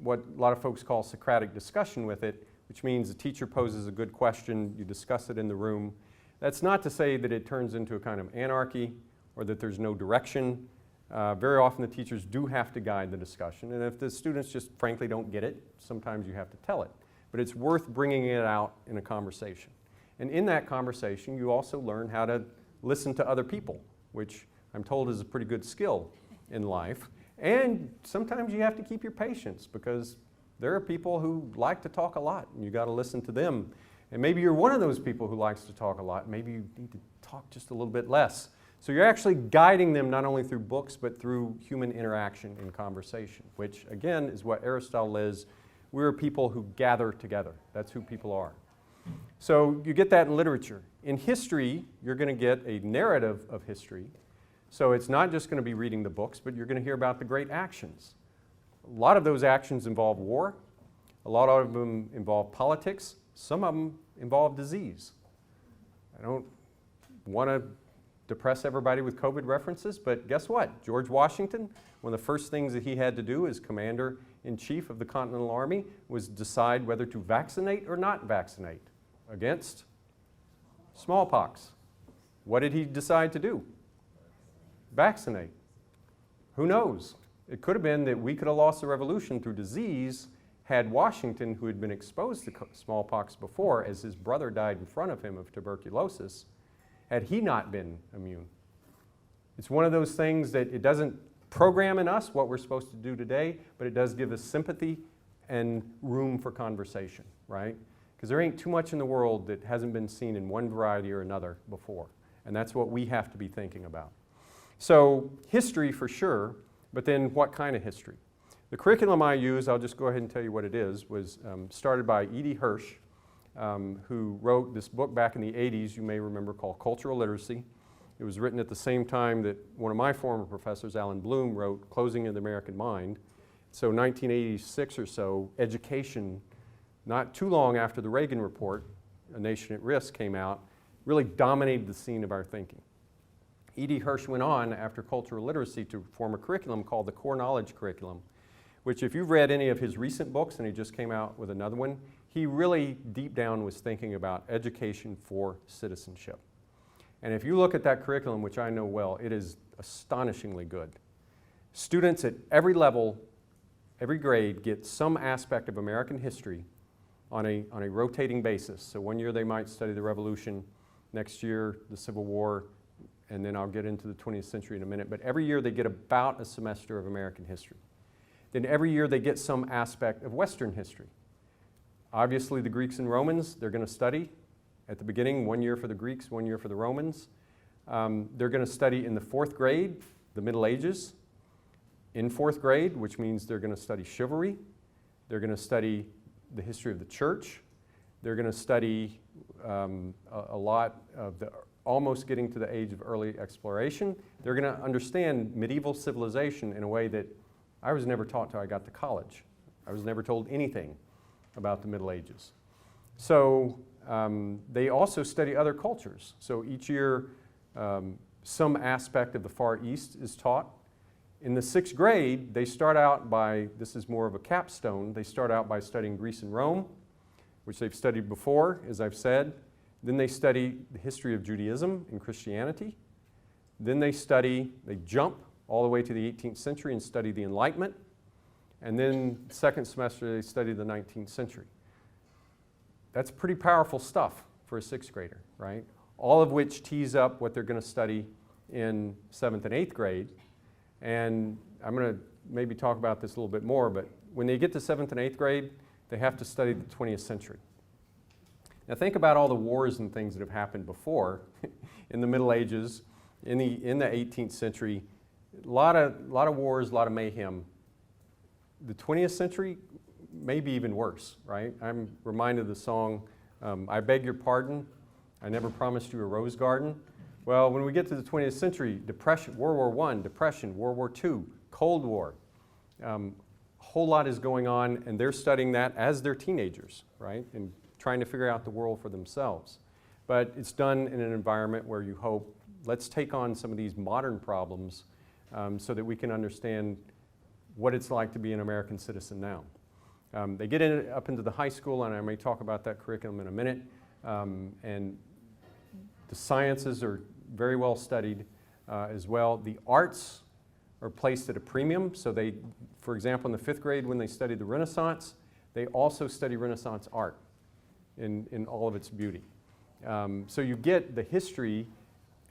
what a lot of folks call Socratic discussion with it, which means the teacher poses a good question, you discuss it in the room. That's not to say that it turns into a kind of anarchy or that there's no direction. Very often the teachers do have to guide the discussion, and if the students just frankly don't get it, sometimes you have to tell it. But it's worth bringing it out in a conversation. And in that conversation, you also learn how to listen to other people, which I'm told is a pretty good skill in life. And sometimes you have to keep your patience because there are people who like to talk a lot, and you got to listen to them. And maybe you're one of those people who likes to talk a lot. Maybe you need to talk just a little bit less. So you're actually guiding them not only through books, but through human interaction and conversation, which again is what Aristotle is. We're people who gather together. That's who people are. So you get that in literature. In history, you're going to get a narrative of history. So it's not just going to be reading the books, but you're going to hear about the great actions. A lot of those actions involve war. A lot of them involve politics. Some of them involve disease. I don't want to depress everybody with COVID references, but guess what? George Washington, one of the first things that he had to do as commander-in-chief of the Continental Army was decide whether to vaccinate or not vaccinate against smallpox. What did he decide to do? Vaccinate. Who knows? It could have been that we could have lost the revolution through disease had Washington, who had been exposed to smallpox before, as his brother died in front of him of tuberculosis, had he not been immune. It's one of those things that it doesn't program in us what we're supposed to do today, but it does give us sympathy and room for conversation, right? Because there ain't too much in the world that hasn't been seen in one variety or another before. And that's what we have to be thinking about. So history for sure, but then what kind of history? The curriculum I use, I'll just go ahead and tell you what it is, was started by E.D. Hirsch, who wrote this book back in the 80s, you may remember, called Cultural Literacy. It was written at the same time that one of my former professors, Alan Bloom, wrote Closing of the American Mind. So 1986 or so, education, not too long after the Reagan report, A Nation at Risk, came out, really dominated the scene of our thinking. E.D. Hirsch went on, after cultural literacy, to form a curriculum called the Core Knowledge Curriculum, which if you've read any of his recent books, and he just came out with another one, he really deep down was thinking about education for citizenship. And if you look at that curriculum, which I know well, it is astonishingly good. Students at every level every grade gets some aspect of American history on a rotating basis. So one year they might study the Revolution, next year the Civil War, and then I'll get into the 20th century in a minute. But every year they get about a semester of American history. Then every year they get some aspect of Western history. Obviously the Greeks and Romans, they're going to study at the beginning, 1 year for the Greeks, 1 year for the Romans. They're going to study in the 4th grade, the Middle Ages. In 4th grade, which means they're going to study chivalry. They're going to study the history of the church. They're going to study a lot of the almost getting to the age of early exploration. They're going to understand medieval civilization in a way that I was never taught till I got to college. I was never told anything about the Middle Ages. So they also study other cultures. So each year some aspect of the Far East is taught. In the 6th grade, they start out by, this is more of a capstone, they start out by studying Greece and Rome, which they've studied before, as I've said. Then they study the history of Judaism and Christianity. Then they jump all the way to the 18th century and study the Enlightenment. And then the 2nd semester, they study the 19th century. That's pretty powerful stuff for a 6th grader, right? All of which tees up what they're going to study in 7th and 8th grade. And I'm going to maybe talk about this a little bit more, but when they get to 7th and 8th grade, they have to study the 20th century. Now think about all the wars and things that have happened before in the Middle Ages, in the 18th century. A lot of wars, a lot of mayhem. The 20th century, maybe even worse, right? I'm reminded of the song, I beg your pardon, I never promised you a rose garden. Well, when we get to the 20th century, depression, World War I, depression, World War II, Cold War, a whole lot is going on, and they're studying that as they're teenagers, right? And trying to figure out the world for themselves. But it's done in an environment where you hope, let's take on some of these modern problems so that we can understand what it's like to be an American citizen now. They get up into the high school, and I may talk about that curriculum in a minute, and the sciences are very well studied as well. The arts are placed at a premium. So they, for example, in the 5th grade when they study the Renaissance, they also study Renaissance art in all of its beauty. So you get the history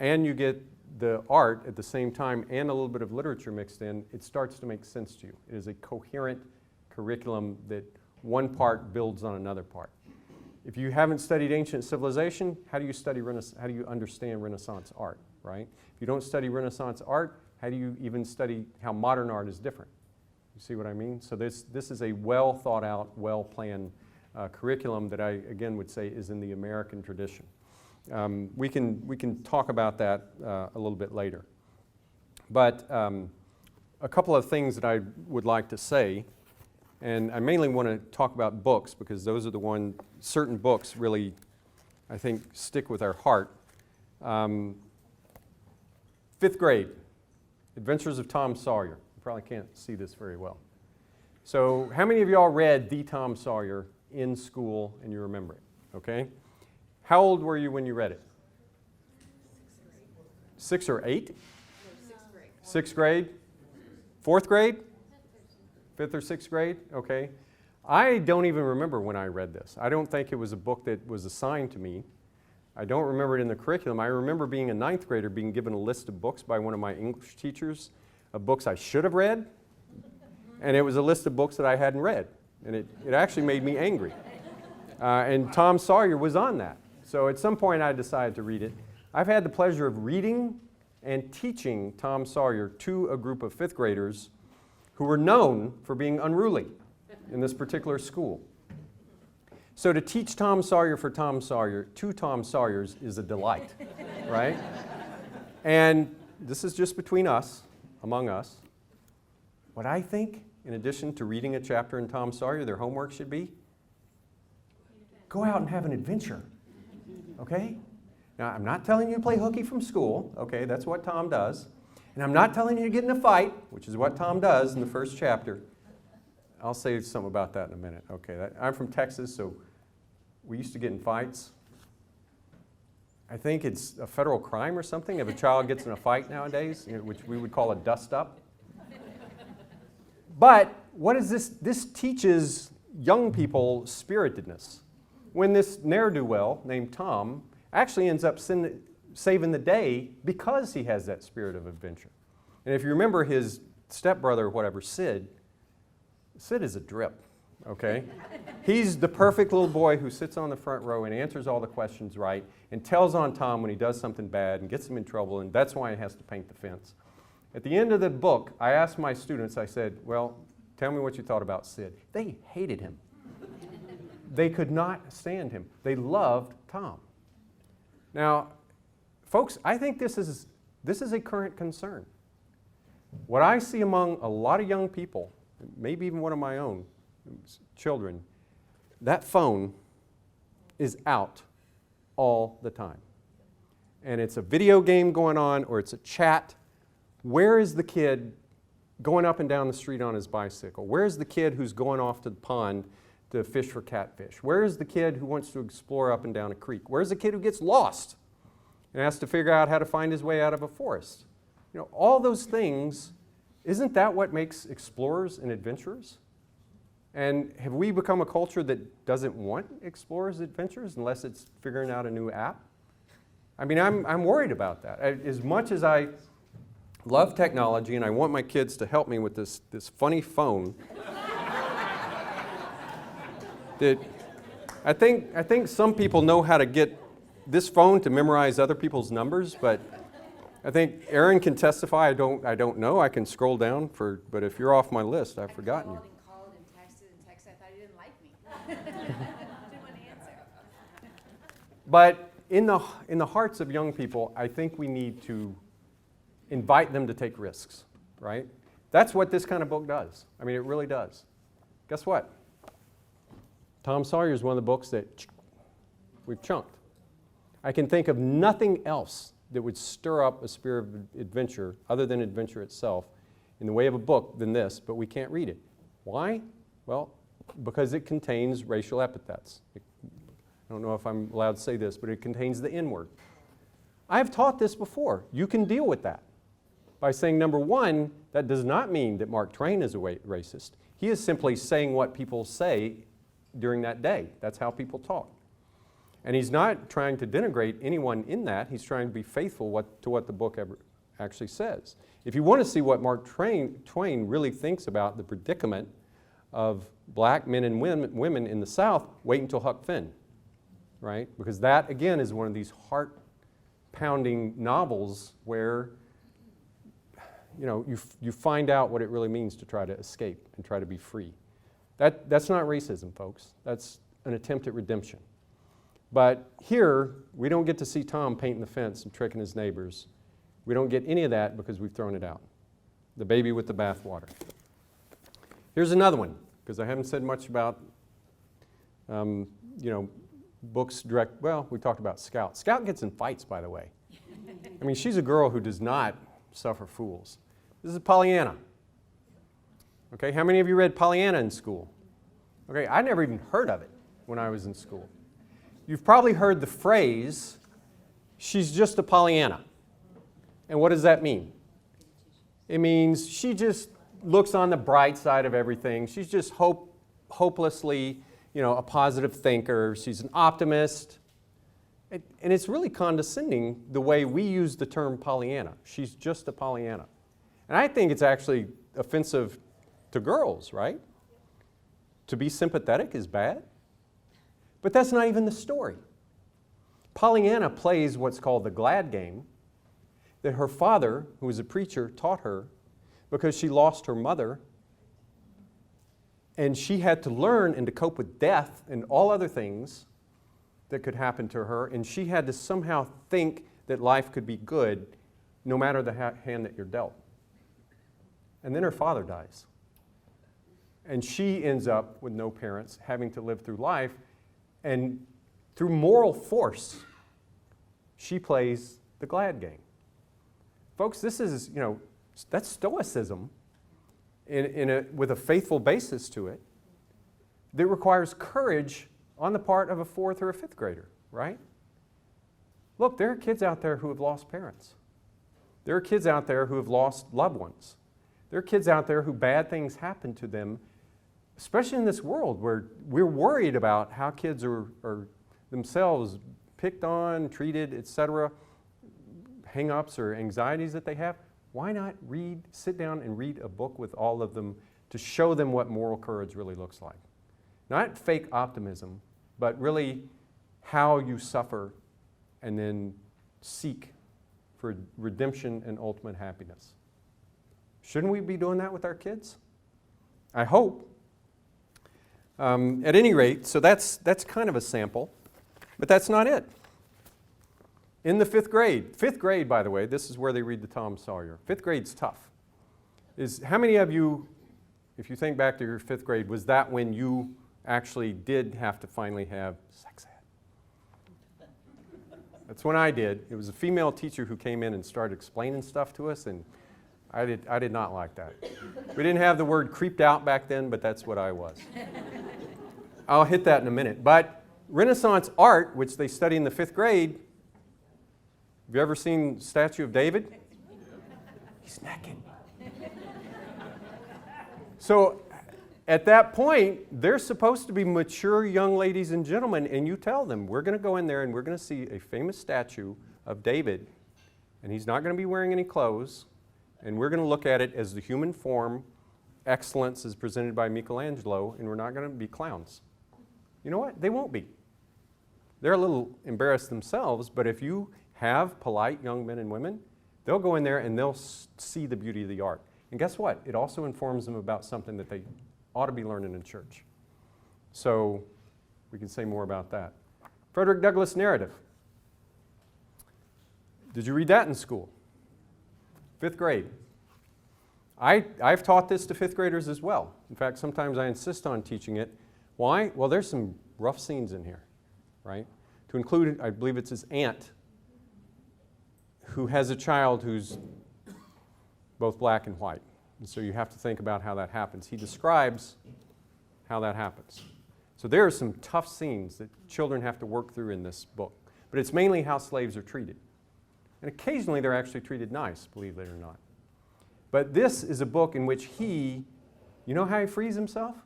and you get the art at the same time and a little bit of literature mixed in. It starts to make sense to you. It is a coherent curriculum that one part builds on another part. If you haven't studied ancient civilization, how do you understand Renaissance art, right? If you don't study Renaissance art, how do you even study how modern art is different? You see what I mean? So this is a well thought out, well planned curriculum that I again would say is in the American tradition. We can talk about that a little bit later. But a couple of things that I would like to say. And I mainly want to talk about books because those are certain books really, I think, stick with our heart. 5th grade, Adventures of Tom Sawyer. You probably can't see this very well. So how many of y'all read The Tom Sawyer in school and you remember it? Okay. How old were you when you read it? 6 or 8? 6th grade. 4th grade? 5th or 6th grade? Okay. I don't even remember when I read this. I don't think it was a book that was assigned to me. I don't remember it in the curriculum. I remember being a 9th grader being given a list of books by one of my English teachers, of books I should have read, and it was a list of books that I hadn't read. And it actually made me angry. And Tom Sawyer was on that. So at some point I decided to read it. I've had the pleasure of reading and teaching Tom Sawyer to a group of 5th graders who were known for being unruly in this particular school. So to teach Tom Sawyer for Tom Sawyer, 2 Tom Sawyers is a delight, right? And this is just between us, among us. What I think, in addition to reading a chapter in Tom Sawyer, their homework should be, go out and have an adventure, okay? Now, I'm not telling you to play hooky from school, okay? That's what Tom does. And I'm not telling you to get in a fight, which is what Tom does in the 1st chapter. I'll say something about that in a minute. Okay, I'm from Texas, so we used to get in fights. I think it's a federal crime or something if a child gets in a fight nowadays, which we would call a dust-up. But what is this? This teaches young people spiritedness. When this ne'er-do-well named Tom actually ends up saving the day because he has that spirit of adventure. And if you remember his stepbrother or whatever, Sid is a drip, okay? He's the perfect little boy who sits on the front row and answers all the questions right and tells on Tom when he does something bad and gets him in trouble, and that's why he has to paint the fence. At the end of the book, I asked my students, I said, well, tell me what you thought about Sid. They hated him. They could not stand him. They loved Tom. Now, folks, I think this is a current concern. What I see among a lot of young people, maybe even one of my own children, that phone is out all the time. And it's a video game going on, or it's a chat. Where is the kid going up and down the street on his bicycle? Where's the kid who's going off to the pond to fish for catfish? Where's the kid who wants to explore up and down a creek? Where's the kid who gets lost and has to figure out how to find his way out of a forest? You know, all those things, isn't that what makes explorers and adventurers? And have we become a culture that doesn't want explorers and adventurers unless it's figuring out a new app? I mean, I'm worried about that. As much as I love technology and I want my kids to help me with this funny phone, that I think some people know how to get this phone to memorize other people's numbers, but I think Aaron can testify. I don't know. I can scroll down but if you're off my list, I've forgotten you. Called and texted. I thought he didn't like me. Didn't want to answer. But in the hearts of young people, I think we need to invite them to take risks, right? That's what this kind of book does. I mean, it really does. Guess what? Tom Sawyer is one of the books that we've chunked. I can think of nothing else that would stir up a spirit of adventure, other than adventure itself, in the way of a book than this, but we can't read it. Why? Well, because it contains racial epithets. I don't know if I'm allowed to say this, but it contains the N-word. I've taught this before. You can deal with that by saying, number one, that does not mean that Mark Twain is a racist. He is simply saying what people say during that day. That's how people talk. And he's not trying to denigrate anyone in that. He's trying to be faithful to what the book actually says. If you want to see what Mark Twain really thinks about the predicament of black men and women in the South, wait until Huck Finn, right? Because that, again, is one of these heart-pounding novels where you find out what it really means to try to escape and try to be free. That's not racism, folks. That's an attempt at redemption. But here, we don't get to see Tom painting the fence and tricking his neighbors. We don't get any of that because we've thrown it out. The baby with the bathwater. Here's another one, because I haven't said much about, books direct. Well, we talked about Scout. Scout gets in fights, by the way. I mean, she's a girl who does not suffer fools. This is Pollyanna. Okay, how many of you read Pollyanna in school? Okay, I never even heard of it when I was in school. You've probably heard the phrase, she's just a Pollyanna. And what does that mean? It means she just looks on the bright side of everything. She's just hopelessly, a positive thinker. She's an optimist. And it's really condescending the way we use the term Pollyanna. She's just a Pollyanna. And I think it's actually offensive to girls, right? To be sympathetic is bad. But that's not even the story. Pollyanna plays what's called the glad game that her father, who was a preacher, taught her because she lost her mother, and she had to learn and to cope with death and all other things that could happen to her, and she had to somehow think that life could be good no matter the hand that you're dealt. And then her father dies. And she ends up with no parents, having to live through life. And through moral force, she plays the glad game. Folks, this is, that's stoicism with a faithful basis to it that requires courage on the part of a 4th or a 5th grader, right? Look, there are kids out there who have lost parents. There are kids out there who have lost loved ones. There are kids out there who bad things happen to them, especially in this world where we're worried about how kids are themselves picked on, treated, etc., hang-ups or anxieties that they have. Why not sit down and read a book with all of them to show them what moral courage really looks like? Not fake optimism, but really how you suffer and then seek for redemption and ultimate happiness. Shouldn't we be doing that with our kids? I hope. At any rate, so that's kind of a sample, but that's not it. In the fifth grade, by the way, this is where they read the Tom Sawyer. Fifth grade's tough. How many of you, if you think back to your fifth grade, was that when you actually did have to finally have sex ed? That's when I did. It was a female teacher who came in and started explaining stuff to us, and I did not like that. We didn't have the word creeped out back then, but that's what I was. I'll hit that in a minute. But Renaissance art, which they study in the fifth grade, have you ever seen Statue of David? He's naked. So at that point, they're supposed to be mature young ladies and gentlemen, and you tell them, we're going to go in there and we're going to see a famous statue of David, and he's not going to be wearing any clothes, and we're going to look at it as the human form, excellence is presented by Michelangelo, and we're not going to be clowns. You know what? They won't be. They're a little embarrassed themselves, but if you have polite young men and women, they'll go in there and they'll see the beauty of the art. And guess what? It also informs them about something that they ought to be learning in church. So we can say more about that. Frederick Douglass narrative. Did you read that in school? Fifth grade. I've taught this to fifth graders as well. In fact, sometimes I insist on teaching it. Why? Well, there's some rough scenes in here, right? To include, I believe it's his aunt, who has a child who's both black and white. And so you have to think about how that happens. He describes how that happens. So there are some tough scenes that children have to work through in this book. But it's mainly how slaves are treated. And occasionally they're actually treated nice, believe it or not. But this is a book in which you know how he frees himself?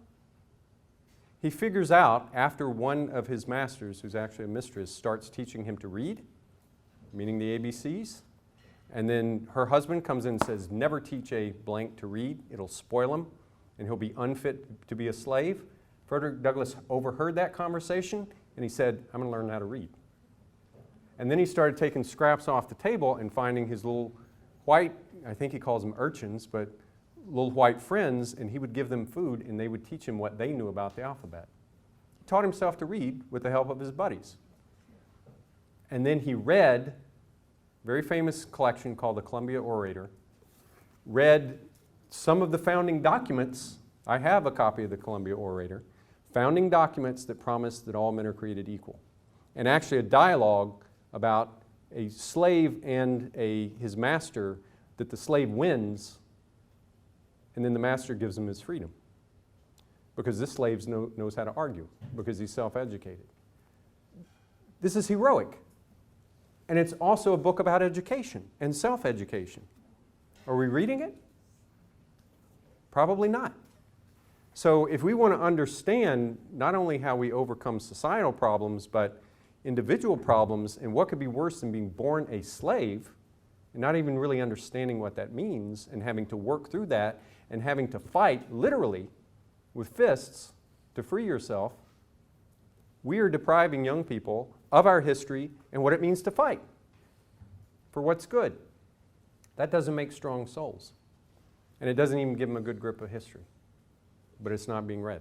He figures out after one of his masters, who's actually a mistress, starts teaching him to read, meaning the ABCs. And then her husband comes in and says, never teach a blank to read. It'll spoil him, and he'll be unfit to be a slave. Frederick Douglass overheard that conversation, and he said, I'm going to learn how to read. And then he started taking scraps off the table and finding his little white, I think he calls them urchins, but little white friends, and he would give them food, and they would teach him what they knew about the alphabet. He taught himself to read with the help of his buddies. And then he read a very famous collection called the Columbia Orator, read some of the founding documents. I have a copy of the Columbia Orator, founding documents that promise that all men are created equal. And actually a dialogue about a slave and his master, that the slave wins, and then the master gives him his freedom. Because this slave knows how to argue, because he's self-educated. This is heroic. And it's also a book about education and self-education. Are we reading it? Probably not. So if we want to understand not only how we overcome societal problems, but individual problems, and what could be worse than being born a slave, and not even really understanding what that means, and having to work through that, and having to fight, literally, with fists to free yourself, we are depriving young people of our history and what it means to fight for what's good. That doesn't make strong souls. And it doesn't even give them a good grip of history. But it's not being read.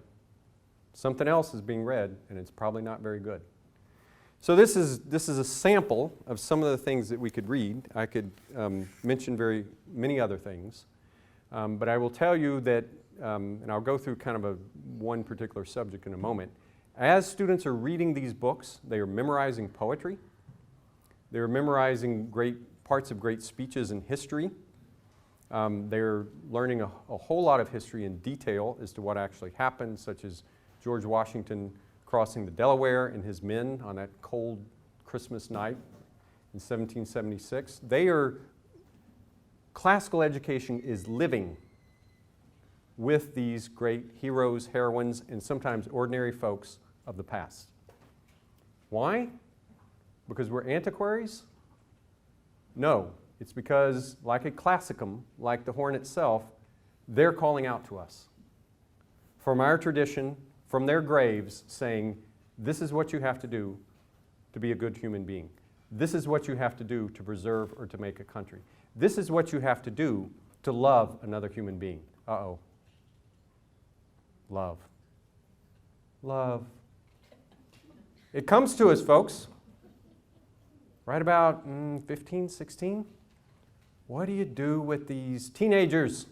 Something else is being read, and it's probably not very good. So this is a sample of some of the things that we could read. I could mention very many other things. But I will tell you that, and I'll go through kind of one particular subject in a moment. As students are reading these books, they are memorizing poetry. They're memorizing great parts of great speeches in history. They're learning a whole lot of history in detail as to what actually happened, such as George Washington crossing the Delaware and his men on that cold Christmas night in 1776. Classical education is living with these great heroes, heroines, and sometimes ordinary folks of the past. Why? Because we're antiquaries? No, it's because, like a classicum, like the horn itself, they're calling out to us from our tradition, from their graves, saying, this is what you have to do to be a good human being. This is what you have to do to preserve or to make a country. This is what you have to do to love another human being. Uh-oh. Love. Love. It comes to us, folks. Right about 15, 16. What do you do with these teenagers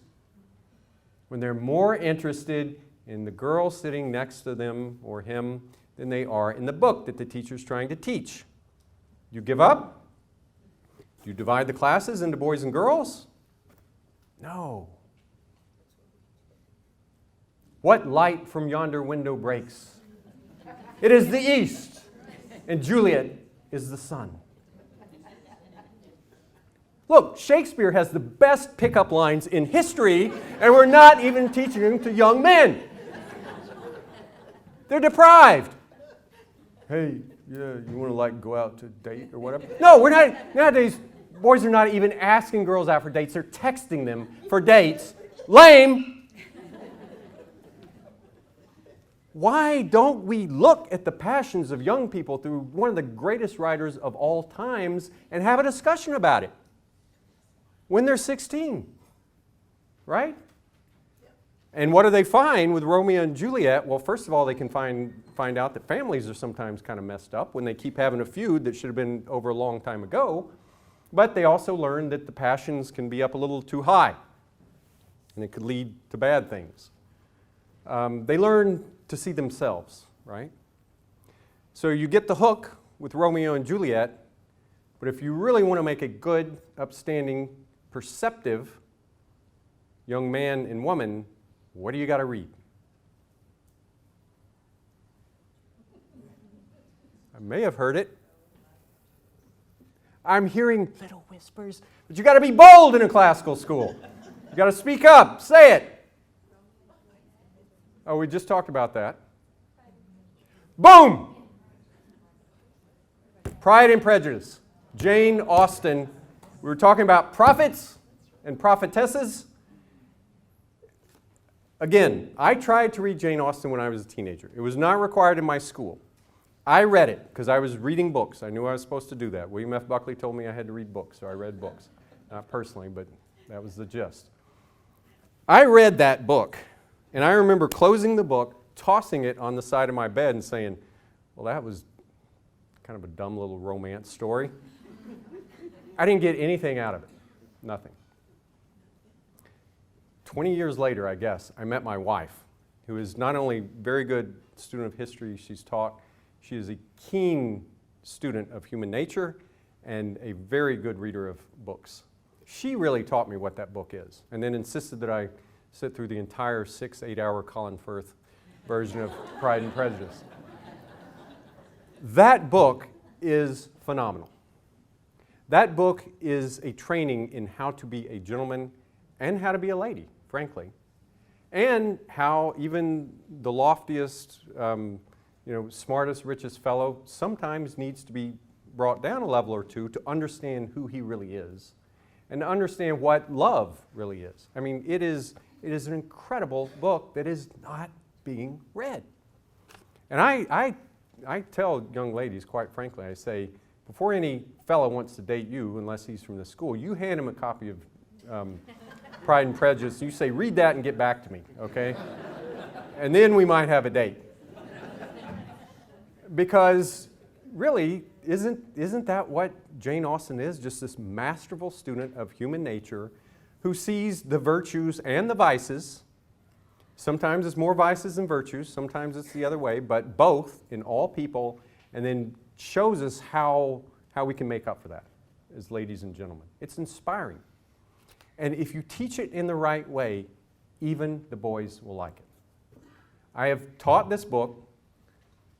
when they're more interested in the girl sitting next to them or him than they are in the book that the teacher's trying to teach? You give up? Do you divide the classes into boys and girls? No. What light from yonder window breaks? It is the east, and Juliet is the sun. Look, Shakespeare has the best pickup lines in history, and we're not even teaching them to young men. They're deprived. Hey, yeah, you want to go out to date or whatever? No, we're not. Nowadays, boys are not even asking girls out for dates. They're texting them for dates. Lame. Why don't we look at the passions of young people through one of the greatest writers of all times and have a discussion about it when they're 16, right? And what do they find with Romeo and Juliet? Well, first of all, they can find out that families are sometimes kind of messed up when they keep having a feud that should have been over a long time ago. But they also learn that the passions can be up a little too high, and it could lead to bad things. They learn to see themselves, right? So you get the hook with Romeo and Juliet, but if you really want to make a good, upstanding, perceptive young man and woman, what do you got to read? I may have heard it. I'm hearing little whispers, but you got to be bold in a classical school. You got to speak up, say it. Oh, we just talked about that. Boom! Pride and Prejudice. Jane Austen. We were talking about prophets and prophetesses. Again, I tried to read Jane Austen when I was a teenager. It was not required in my school. I read it because I was reading books. I knew I was supposed to do that. William F. Buckley told me I had to read books, so I read books. Not personally, but that was the gist. I read that book. And I remember closing the book, tossing it on the side of my bed and saying, well, that was kind of a dumb little romance story. I didn't get anything out of it. Nothing. 20 years later, I guess, I met my wife, who is not only a very good student of history she's taught, she is a keen student of human nature and a very good reader of books. She really taught me what that book is, and then insisted that I sit through the entire 6-8-hour Colin Firth version of Pride and Prejudice. That book is phenomenal. That book is a training in how to be a gentleman and how to be a lady, frankly, and how even the loftiest, smartest, richest fellow sometimes needs to be brought down a level or two to understand who he really is and to understand what love really is. I mean, it is an incredible book that is not being read. And I tell young ladies, quite frankly, I say, before any fellow wants to date you, unless he's from the school, you hand him a copy of Pride and Prejudice. You say, read that and get back to me, okay? And then we might have a date. Because really, isn't that what Jane Austen is? Just this masterful student of human nature who sees the virtues and the vices. Sometimes it's more vices than virtues, sometimes it's the other way, but both in all people, and then shows us how we can make up for that as ladies and gentlemen. It's inspiring. And if you teach it in the right way, even the boys will like it. I have taught this book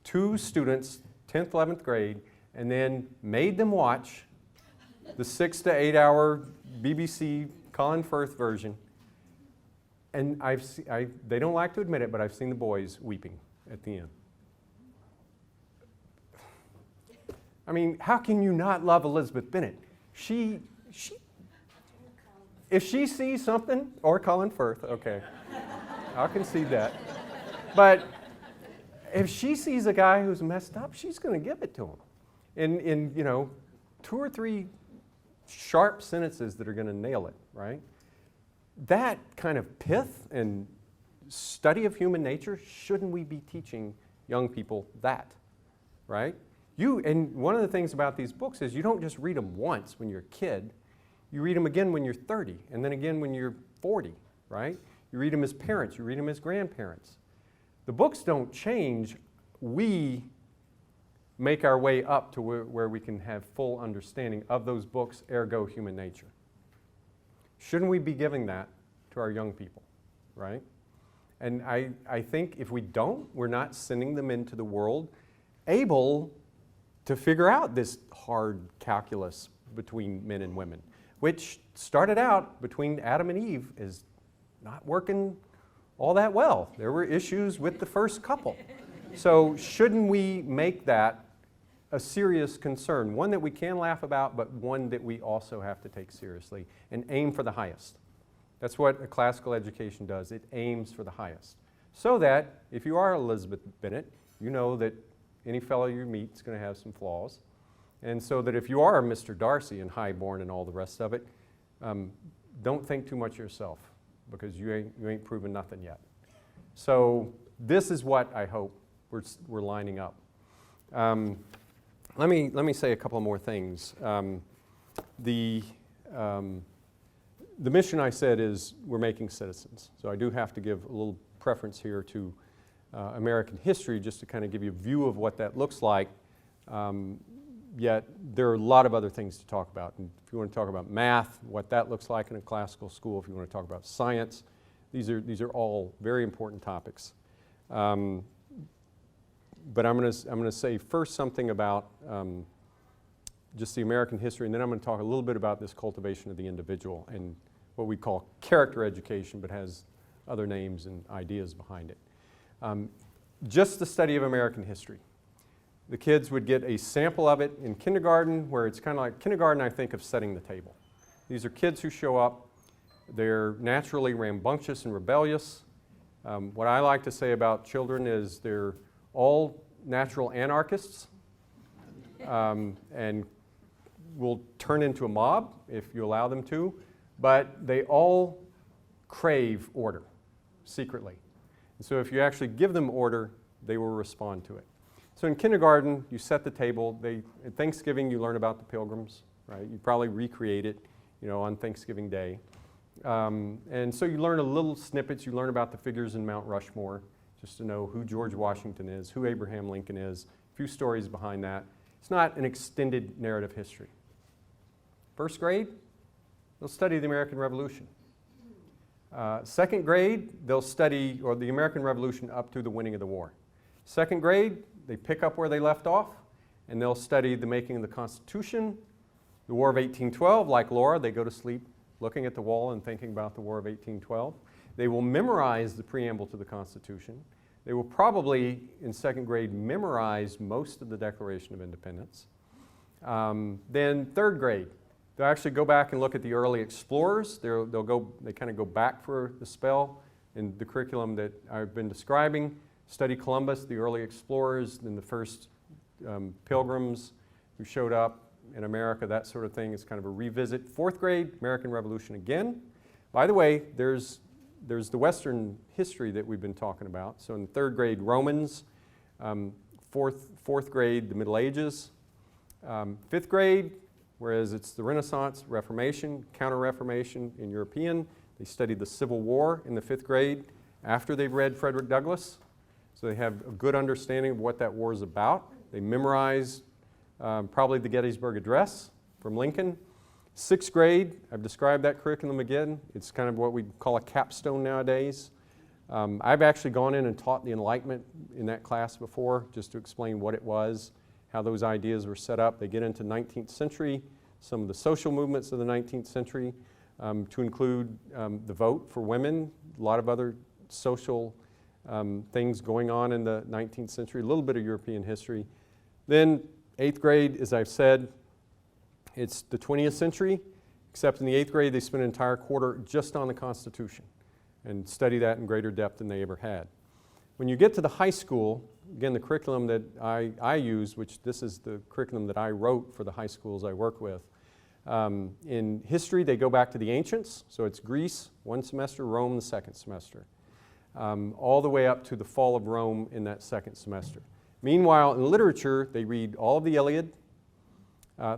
to students, 10th, 11th grade, and then made them watch the 6 to 8 hour BBC Colin Firth version. And they don't like to admit it, but I've seen the boys weeping at the end. I mean, how can you not love Elizabeth Bennet? If she sees something, or Colin Firth, okay, I'll concede that. But if she sees a guy who's messed up, she's going to give it to him in 2 or 3 sharp sentences that are going to nail it, right? That kind of pith and study of human nature, shouldn't we be teaching young people that, right? And one of the things about these books is you don't just read them once when you're a kid. You read them again when you're 30, and then again when you're 40, right? You read them as parents, you read them as grandparents. The books don't change. We make our way up to where we can have full understanding of those books, ergo human nature. Shouldn't we be giving that to our young people, right? And I think if we don't, we're not sending them into the world able to figure out this hard calculus between men and women, which started out between Adam and Eve as not working all that well. There were issues with the first couple. So shouldn't we make that a serious concern, one that we can laugh about, but one that we also have to take seriously and aim for the highest? That's what a classical education does. It aims for the highest. So that if you are Elizabeth Bennet, you know that any fellow you meet is going to have some flaws. And so that if you are Mr. Darcy and highborn and all the rest of it, don't think too much of yourself, because you ain't proven nothing yet. So this is what I hope we're lining up. Let me say a couple more things. The mission, I said, is we're making citizens. So I do have to give a little preference here to American history, just to kind of give you a view of what that looks like. Yet there are a lot of other things to talk about. And if you want to talk about math, what that looks like in a classical school, if you want to talk about science, these are all very important topics. But I'm going to say first something about just the American history, and then I'm going to talk a little bit about this cultivation of the individual and what we call character education, but has other names and ideas behind it. Just the study of American history. The kids would get a sample of it in kindergarten, where it's kind of like kindergarten, I think, of setting the table. These are kids who show up. They're naturally rambunctious and rebellious. What I like to say about children is they're all natural anarchists and will turn into a mob if you allow them to, but they all crave order secretly. And so if you actually give them order, they will respond to it. So in kindergarten, you set the table. At Thanksgiving, you learn about the Pilgrims, right? You probably recreate it, on Thanksgiving Day. And so you learn a little snippets. You learn about the figures in Mount Rushmore, just to know who George Washington is, who Abraham Lincoln is, a few stories behind that. It's not an extended narrative history. First grade, they'll study the American Revolution. Second grade, they'll study the American Revolution up to the winning of the war. Second grade, they pick up where they left off, and they'll study the making of the Constitution, the War of 1812. Like Laura, they go to sleep looking at the wall and thinking about the War of 1812. They will memorize the preamble to the Constitution. They will probably, in second grade, memorize most of the Declaration of Independence. Then third grade, they'll actually go back and look at the early explorers. They kind of go back for the spell in the curriculum that I've been describing. Study Columbus, the early explorers, then the first pilgrims who showed up in America, that sort of thing. It's kind of a revisit. Fourth grade, American Revolution again. By the way, there's the Western history that we've been talking about. So in third grade, Romans. Fourth grade, the Middle Ages. Fifth grade, whereas it's the Renaissance, Reformation, Counter-Reformation in European. They studied the Civil War in the fifth grade after they've read Frederick Douglass. So they have a good understanding of what that war is about. They memorize probably the Gettysburg Address from Lincoln. Sixth grade, I've described that curriculum again. It's kind of what we call a capstone nowadays. I've actually gone in and taught the Enlightenment in that class before, just to explain what it was, how those ideas were set up. They get into 19th century, some of the social movements of the 19th century. to include the vote for women, a lot of other social things going on in the 19th century, a little bit of European history. Then 8th grade, as I've said, it's the 20th century, except in the 8th grade they spend an entire quarter just on the Constitution and study that in greater depth than they ever had. When you get to the high school, again, the curriculum that I use, which this is the curriculum that I wrote for the high schools I work with. In history, they go back to the ancients, so it's Greece, one semester, Rome, the second semester, all the way up to the fall of Rome in that second semester. Meanwhile, in literature, they read all of the Iliad.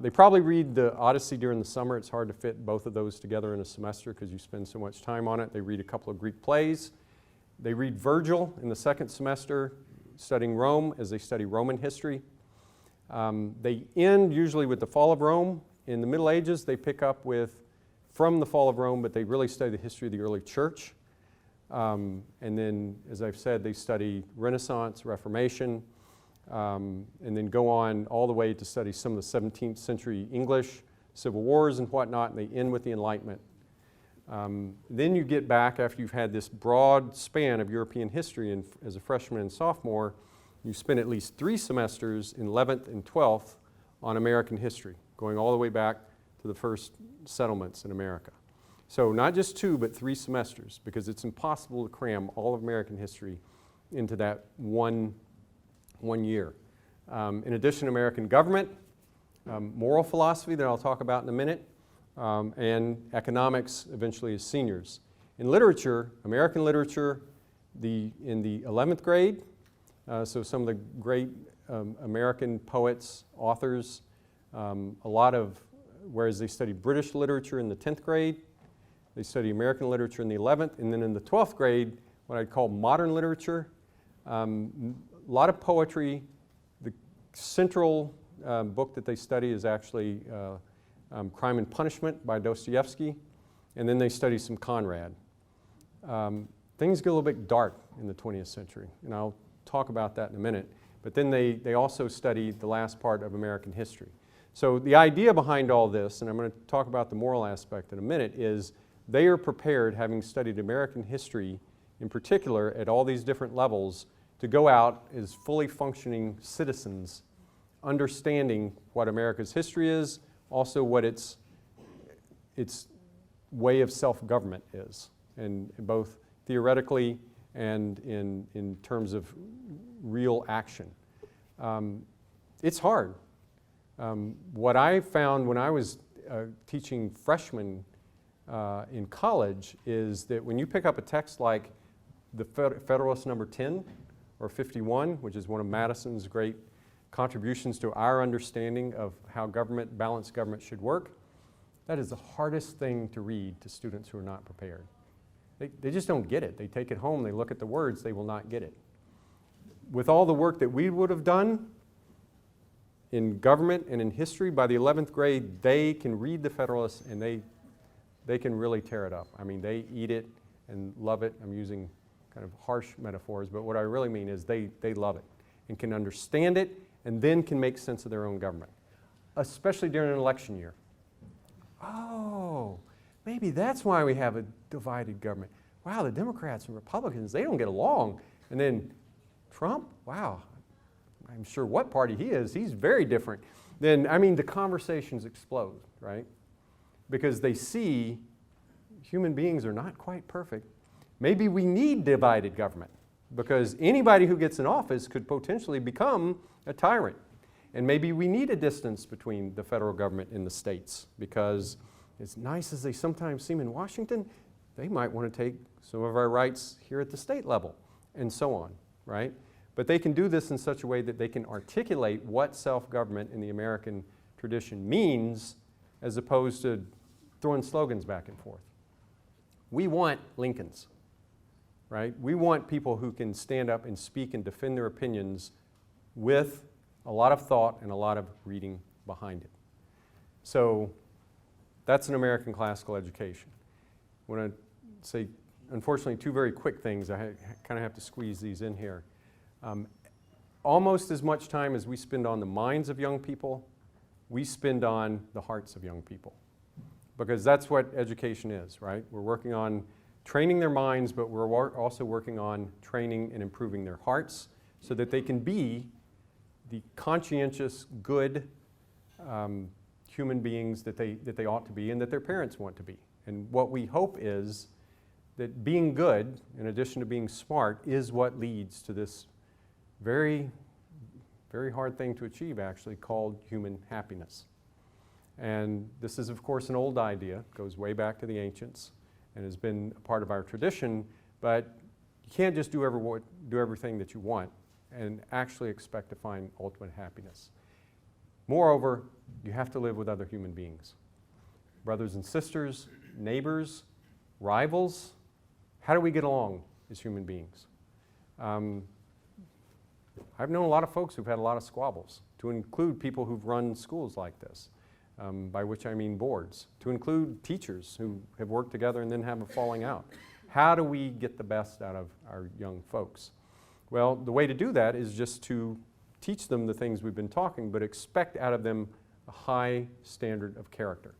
They probably read the Odyssey during the summer. It's hard to fit both of those together in a semester because you spend so much time on it. They read a couple of Greek plays. They read Virgil in the second semester, studying Rome as they study Roman history. They end usually with the fall of Rome. In the Middle Ages, they pick up with from the fall of Rome, but they really study the history of the early church. And then, as I've said, they study Renaissance, Reformation, and then go on all the way to study some of the 17th century English, civil wars and whatnot, and they end with the Enlightenment. Then you get back after you've had this broad span of European history, and as a freshman and sophomore, you spend at least 3 semesters in 11th and 12th on American history, going all the way back to the first settlements in America. So not just 2, but 3 semesters, because it's impossible to cram all of American history into that one year. In addition, American government, moral philosophy that I'll talk about in a minute, and economics eventually as seniors. In literature, American literature, in the 11th grade, so some of the great American poets, authors, a lot of, whereas they study British literature in the 10th grade, they study American literature in the 11th, and then in the 12th grade, what I'd call modern literature, a lot of poetry. The central book that they study is actually Crime and Punishment by Dostoevsky, and then they study some Conrad. Things get a little bit dark in the 20th century, and I'll talk about that in a minute, but then they also study the last part of American history. So the idea behind all this, and I'm going to talk about the moral aspect in a minute, is they are prepared, having studied American history in particular at all these different levels, to go out as fully functioning citizens, understanding what America's history is, also what its way of self-government is, and both theoretically and in terms of real action. It's hard. What I found when I was teaching freshmen in college is that when you pick up a text like the Federalist Number 10 or 51, which is one of Madison's great contributions to our understanding of how balanced government should work, that is the hardest thing to read to students who are not prepared. They just don't get it. They take it home, they look at the words, they will not get it. With all the work that we would have done in government and in history, by the 11th grade, they can read the Federalist and they can really tear it up. I mean, they eat it and love it. I'm using kind of harsh metaphors, but what I really mean is they love it and can understand it and then can make sense of their own government, especially during an election year. Oh, maybe that's why we have a divided government. Wow, the Democrats and Republicans, they don't get along. And then Trump, wow, I'm sure what party he is, he's very different. Then, I mean, the conversations explode, right? Because they see human beings are not quite perfect. Maybe we need divided government because anybody who gets in office could potentially become a tyrant. And maybe we need a distance between the federal government and the states because as nice as they sometimes seem in Washington, they might want to take some of our rights here at the state level and so on, right? But they can do this in such a way that they can articulate what self-government in the American tradition means as opposed to throwing slogans back and forth. We want Lincolns, right? We want people who can stand up and speak and defend their opinions with a lot of thought and a lot of reading behind it. So that's an American classical education. I want to say, unfortunately, 2 very quick things. I kind of have to squeeze these in here. Almost as much time as we spend on the minds of young people, we spend on the hearts of young people. because that's what education is, right? We're working on training their minds, but we're also working on training and improving their hearts so that they can be the conscientious, good human beings that they ought to be and that their parents want to be. And what we hope is that being good, in addition to being smart, is what leads to this very, very hard thing to achieve, actually, called human happiness. And this is, of course, an old idea, goes way back to the ancients, and has been a part of our tradition, but you can't just do everything that you want and actually expect to find ultimate happiness. Moreover, you have to live with other human beings. Brothers and sisters, neighbors, rivals. How do we get along as human beings? I've known a lot of folks who've had a lot of squabbles, to include people who've run schools like this, by which I mean boards, to include teachers who have worked together and then have a falling out. How do we get the best out of our young folks? Well, the way to do that is just to teach them the things we've been talking, but expect out of them a high standard of character.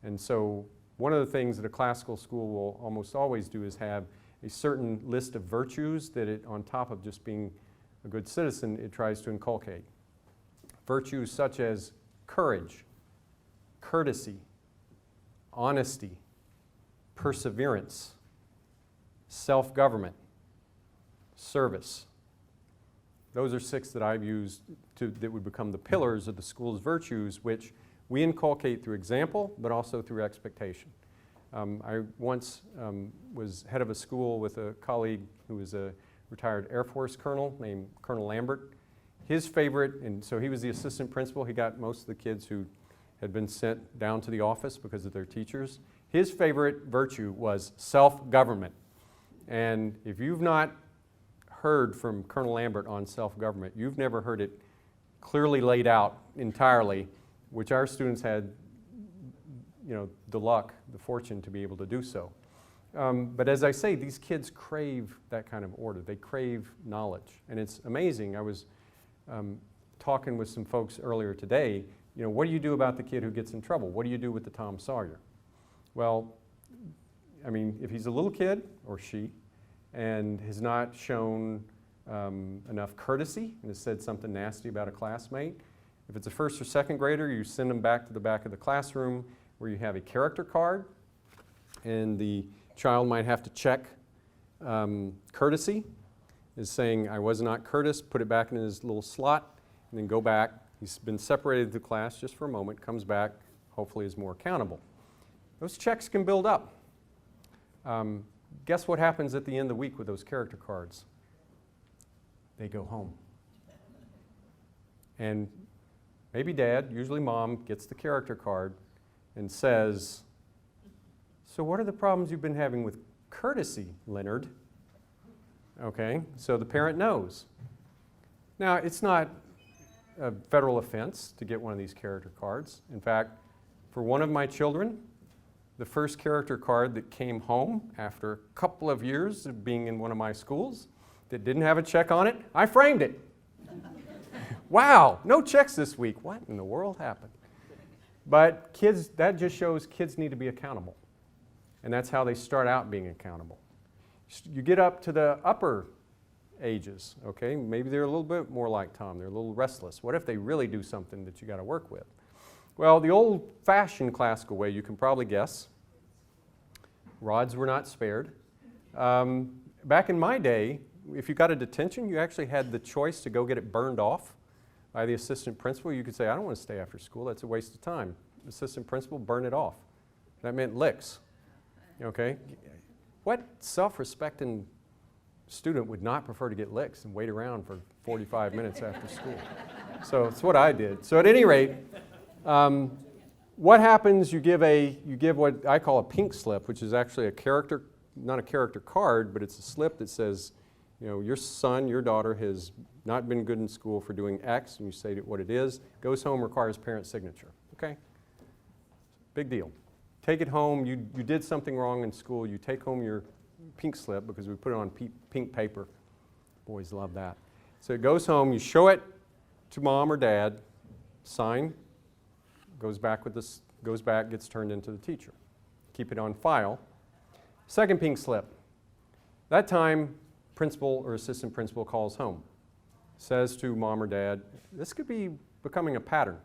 And so one of the things that a classical school will almost always do is have a certain list of virtues that it, on top of just being a good citizen, it tries to inculcate. Virtues such as courage, courtesy, honesty, perseverance, self-government, service. Those are 6 that I've used that would become the pillars of the school's virtues, which we inculcate through example, but also through expectation. I once was head of a school with a colleague who was a retired Air Force colonel named Colonel Lambert. His favorite, and so he was the assistant principal, he got most of the kids who had been sent down to the office because of their teachers. His favorite virtue was self-government. And if you've not heard from Colonel Lambert on self-government, you've never heard it clearly laid out entirely, which our students had, the luck, the fortune to be able to do so. But as I say, these kids crave that kind of order. They crave knowledge. And it's amazing. I was talking with some folks earlier today. What do you do about the kid who gets in trouble? What do you do with the Tom Sawyer? Well, I mean, if he's a little kid, or she, and has not shown enough courtesy and has said something nasty about a classmate, if it's a first or second grader, you send them back to the back of the classroom where you have a character card, and the child might have to check courtesy, is saying, I was not courteous, put it back in his little slot, and then go back. He's been separated to the class just for a moment, comes back, hopefully is more accountable. Those checks can build up. Guess what happens at the end of the week with those character cards? They go home. And maybe dad, usually mom, gets the character card and says, so what are the problems you've been having with courtesy, Leonard? Okay, so the parent knows. Now, it's not a federal offense to get one of these character cards. In fact, for one of my children, the first character card that came home after a couple of years of being in one of my schools that didn't have a check on it, I framed it. Wow, no checks this week. What in the world happened? But kids, that just shows kids need to be accountable. And that's how they start out being accountable. You get up to the upper ages, okay? Maybe they're a little bit more like Tom. They're a little restless. What if they really do something that you got to work with? Well, the old-fashioned classical way, you can probably guess. Rods were not spared. Back in my day, if you got a detention, you actually had the choice to go get it burned off by the assistant principal. You could say, I don't want to stay after school. That's a waste of time. Assistant principal, burn it off. That meant licks. Okay? What self-respecting student would not prefer to get licks and wait around for 45 minutes after school? So it's what I did. So at any rate, what happens, you give what I call a pink slip, which is actually a character, not a character card, but it's a slip that says, your son, your daughter has not been good in school for doing X, and you say what it is, goes home, requires parent signature, okay? Big deal. Take it home, you did something wrong in school, you take home your pink slip, because we put it on pink paper. Boys love that. So it goes home, you show it to mom or dad, sign, goes back with this goes back, gets turned into the teacher. Keep it on file. Second pink slip. That time, principal or assistant principal calls home, says to mom or dad, this could be becoming a pattern.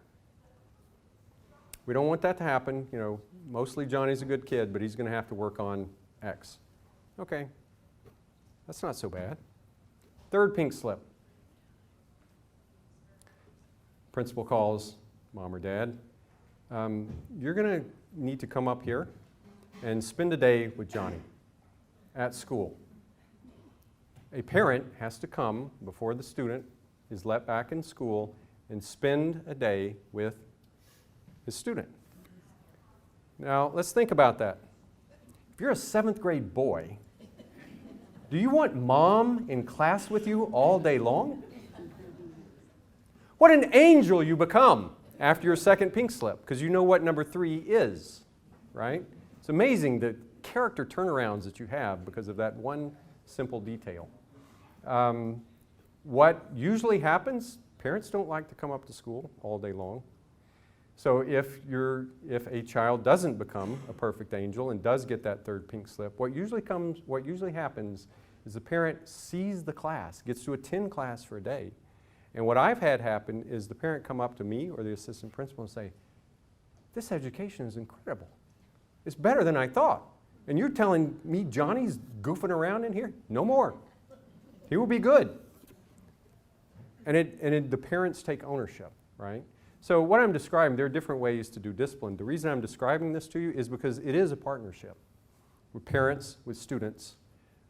We don't want that to happen. You know, mostly Johnny's a good kid, but he's going to have to work on X. Okay, that's not so bad. Third pink slip. Principal calls mom or dad. You're going to need to come up here and spend a day with Johnny at school. A parent has to come before the student is let back in school and spend a day with his student. Now, let's think about that. If you're a 7th grade boy, do you want mom in class with you all day long? What an angel you become after your second pink slip, because you know what number 3 is, right? It's amazing the character turnarounds that you have because of that one simple detail. What usually happens, parents don't like to come up to school all day long. So if a child doesn't become a perfect angel and does get that third pink slip, what usually happens is the parent sees the class, gets to attend class for a day. And what I've had happen is the parent come up to me or the assistant principal and say, this education is incredible. It's better than I thought. And you're telling me Johnny's goofing around in here? No more. He will be good. And the parents take ownership, right? So what I'm describing, there are different ways to do discipline. The reason I'm describing this to you is because it is a partnership with parents, with students.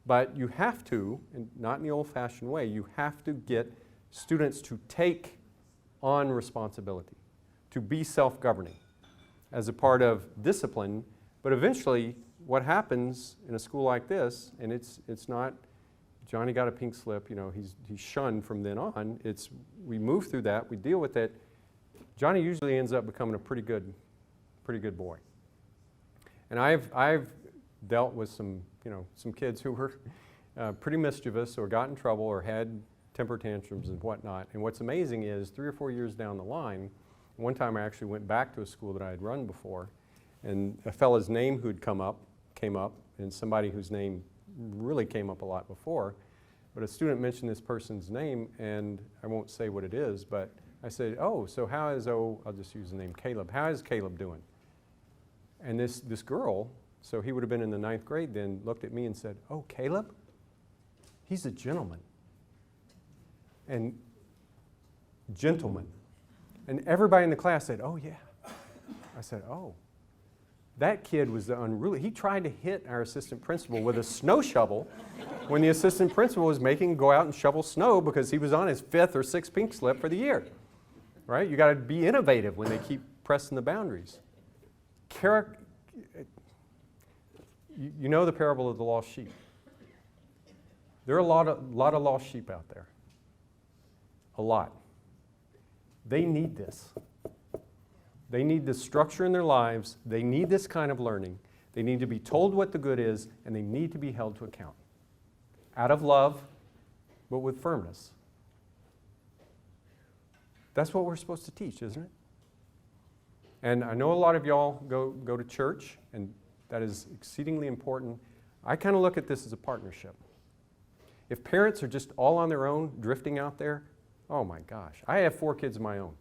But you have to, and not in the old-fashioned way, you have to get students to take on responsibility, to be self-governing as a part of discipline. But eventually, what happens in a school like this, and it's not Johnny got a pink slip, you know, he's shunned from then on. We move through that, we deal with it. Johnny usually ends up becoming a pretty good boy. And I've dealt with some kids who were pretty mischievous or got in trouble or had temper tantrums and whatnot. And what's amazing is 3 or 4 years down the line, one time I actually went back to a school that I had run before, and a fella's name who'd came up, and somebody whose name really came up a lot before, but a student mentioned this person's name, and I won't say what it is, but I said, oh, so I'll just use the name Caleb. How is Caleb doing? And this girl, so he would have been in the 9th grade then, looked at me and said, oh, Caleb? He's a gentleman. And gentleman. And everybody in the class said, oh, yeah. I said, oh. That kid was the unruly. He tried to hit our assistant principal with a snow shovel when the assistant principal was making him go out and shovel snow because he was on his 5th or 6th pink slip for the year. Right? You got to be innovative when they keep pressing the boundaries. You know the parable of the lost sheep. There are a lot of lost sheep out there. A lot. They need this. They need this structure in their lives. They need this kind of learning. They need to be told what the good is, and they need to be held to account. Out of love, but with firmness. That's what we're supposed to teach, isn't it? And I know a lot of y'all go to church, and that is exceedingly important. I kind of look at this as a partnership. If parents are just all on their own, drifting out there, oh my gosh. I have 4 kids of my own.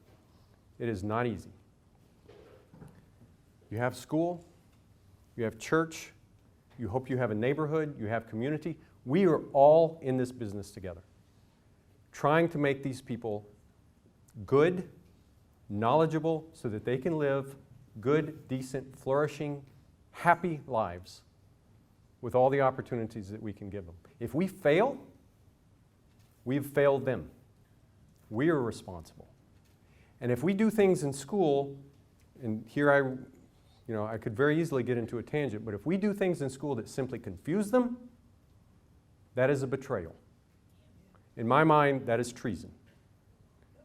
It is not easy. You have school, you have church, you hope you have a neighborhood, you have community. We are all in this business together, trying to make these people good, knowledgeable, so that they can live good, decent, flourishing, happy lives with all the opportunities that we can give them. If we fail, we've failed them. We are responsible. And if we do things in school, and here I could very easily get into a tangent, but if we do things in school that simply confuse them, that is a betrayal. In my mind, that is treason.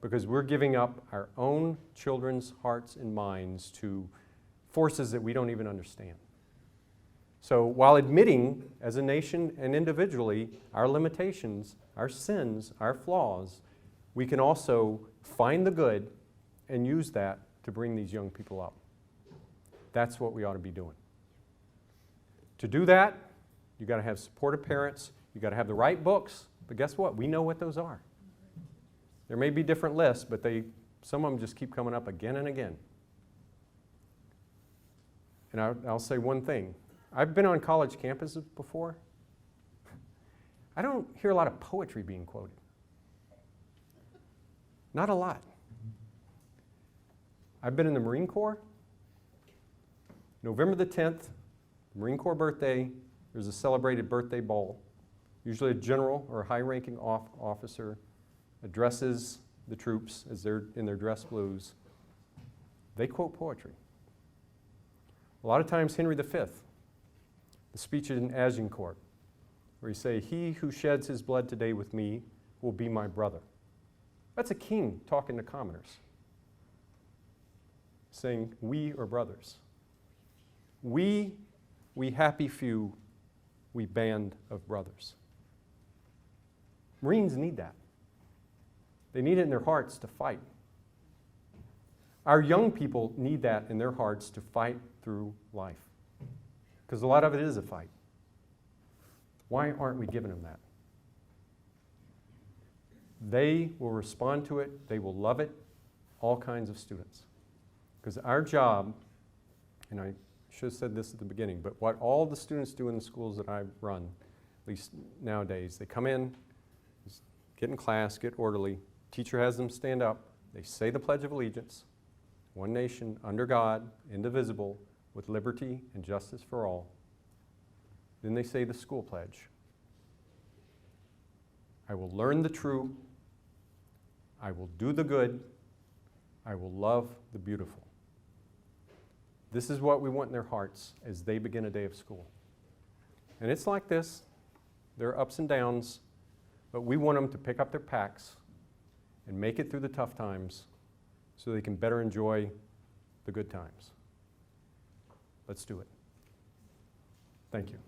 Because we're giving up our own children's hearts and minds to forces that we don't even understand. So while admitting as a nation and individually our limitations, our sins, our flaws, we can also find the good and use that to bring these young people up. That's what we ought to be doing. To do that, you got to have supportive parents. You got to have the right books. But guess what? We know what those are. There may be different lists, but some of them just keep coming up again and again. And I'll say one thing. I've been on college campuses before. I don't hear a lot of poetry being quoted. Not a lot. I've been in the Marine Corps. November the 10th, Marine Corps birthday, there's a celebrated birthday ball. Usually a general or a high-ranking officer addresses the troops as they're in their dress blues. They quote poetry. A lot of times Henry V, the speech in Agincourt, where he say, "He who sheds his blood today with me will be my brother." That's a king talking to commoners, saying, "We are brothers. We happy few, we band of brothers." Marines need that. They need it in their hearts to fight. Our young people need that in their hearts to fight through life, because a lot of it is a fight. Why aren't we giving them that? They will respond to it. They will love it. All kinds of students. Because our job, and I should have said this at the beginning, but what all the students do in the schools that I run, at least nowadays, they come in, get in class, get orderly. Teacher has them stand up. They say the Pledge of Allegiance. One nation, under God, indivisible, with liberty and justice for all. Then they say the school pledge. I will learn the true. I will do the good. I will love the beautiful. This is what we want in their hearts as they begin a day of school. And it's like this. There are ups and downs, but we want them to pick up their packs and make it through the tough times so they can better enjoy the good times. Let's do it. Thank you.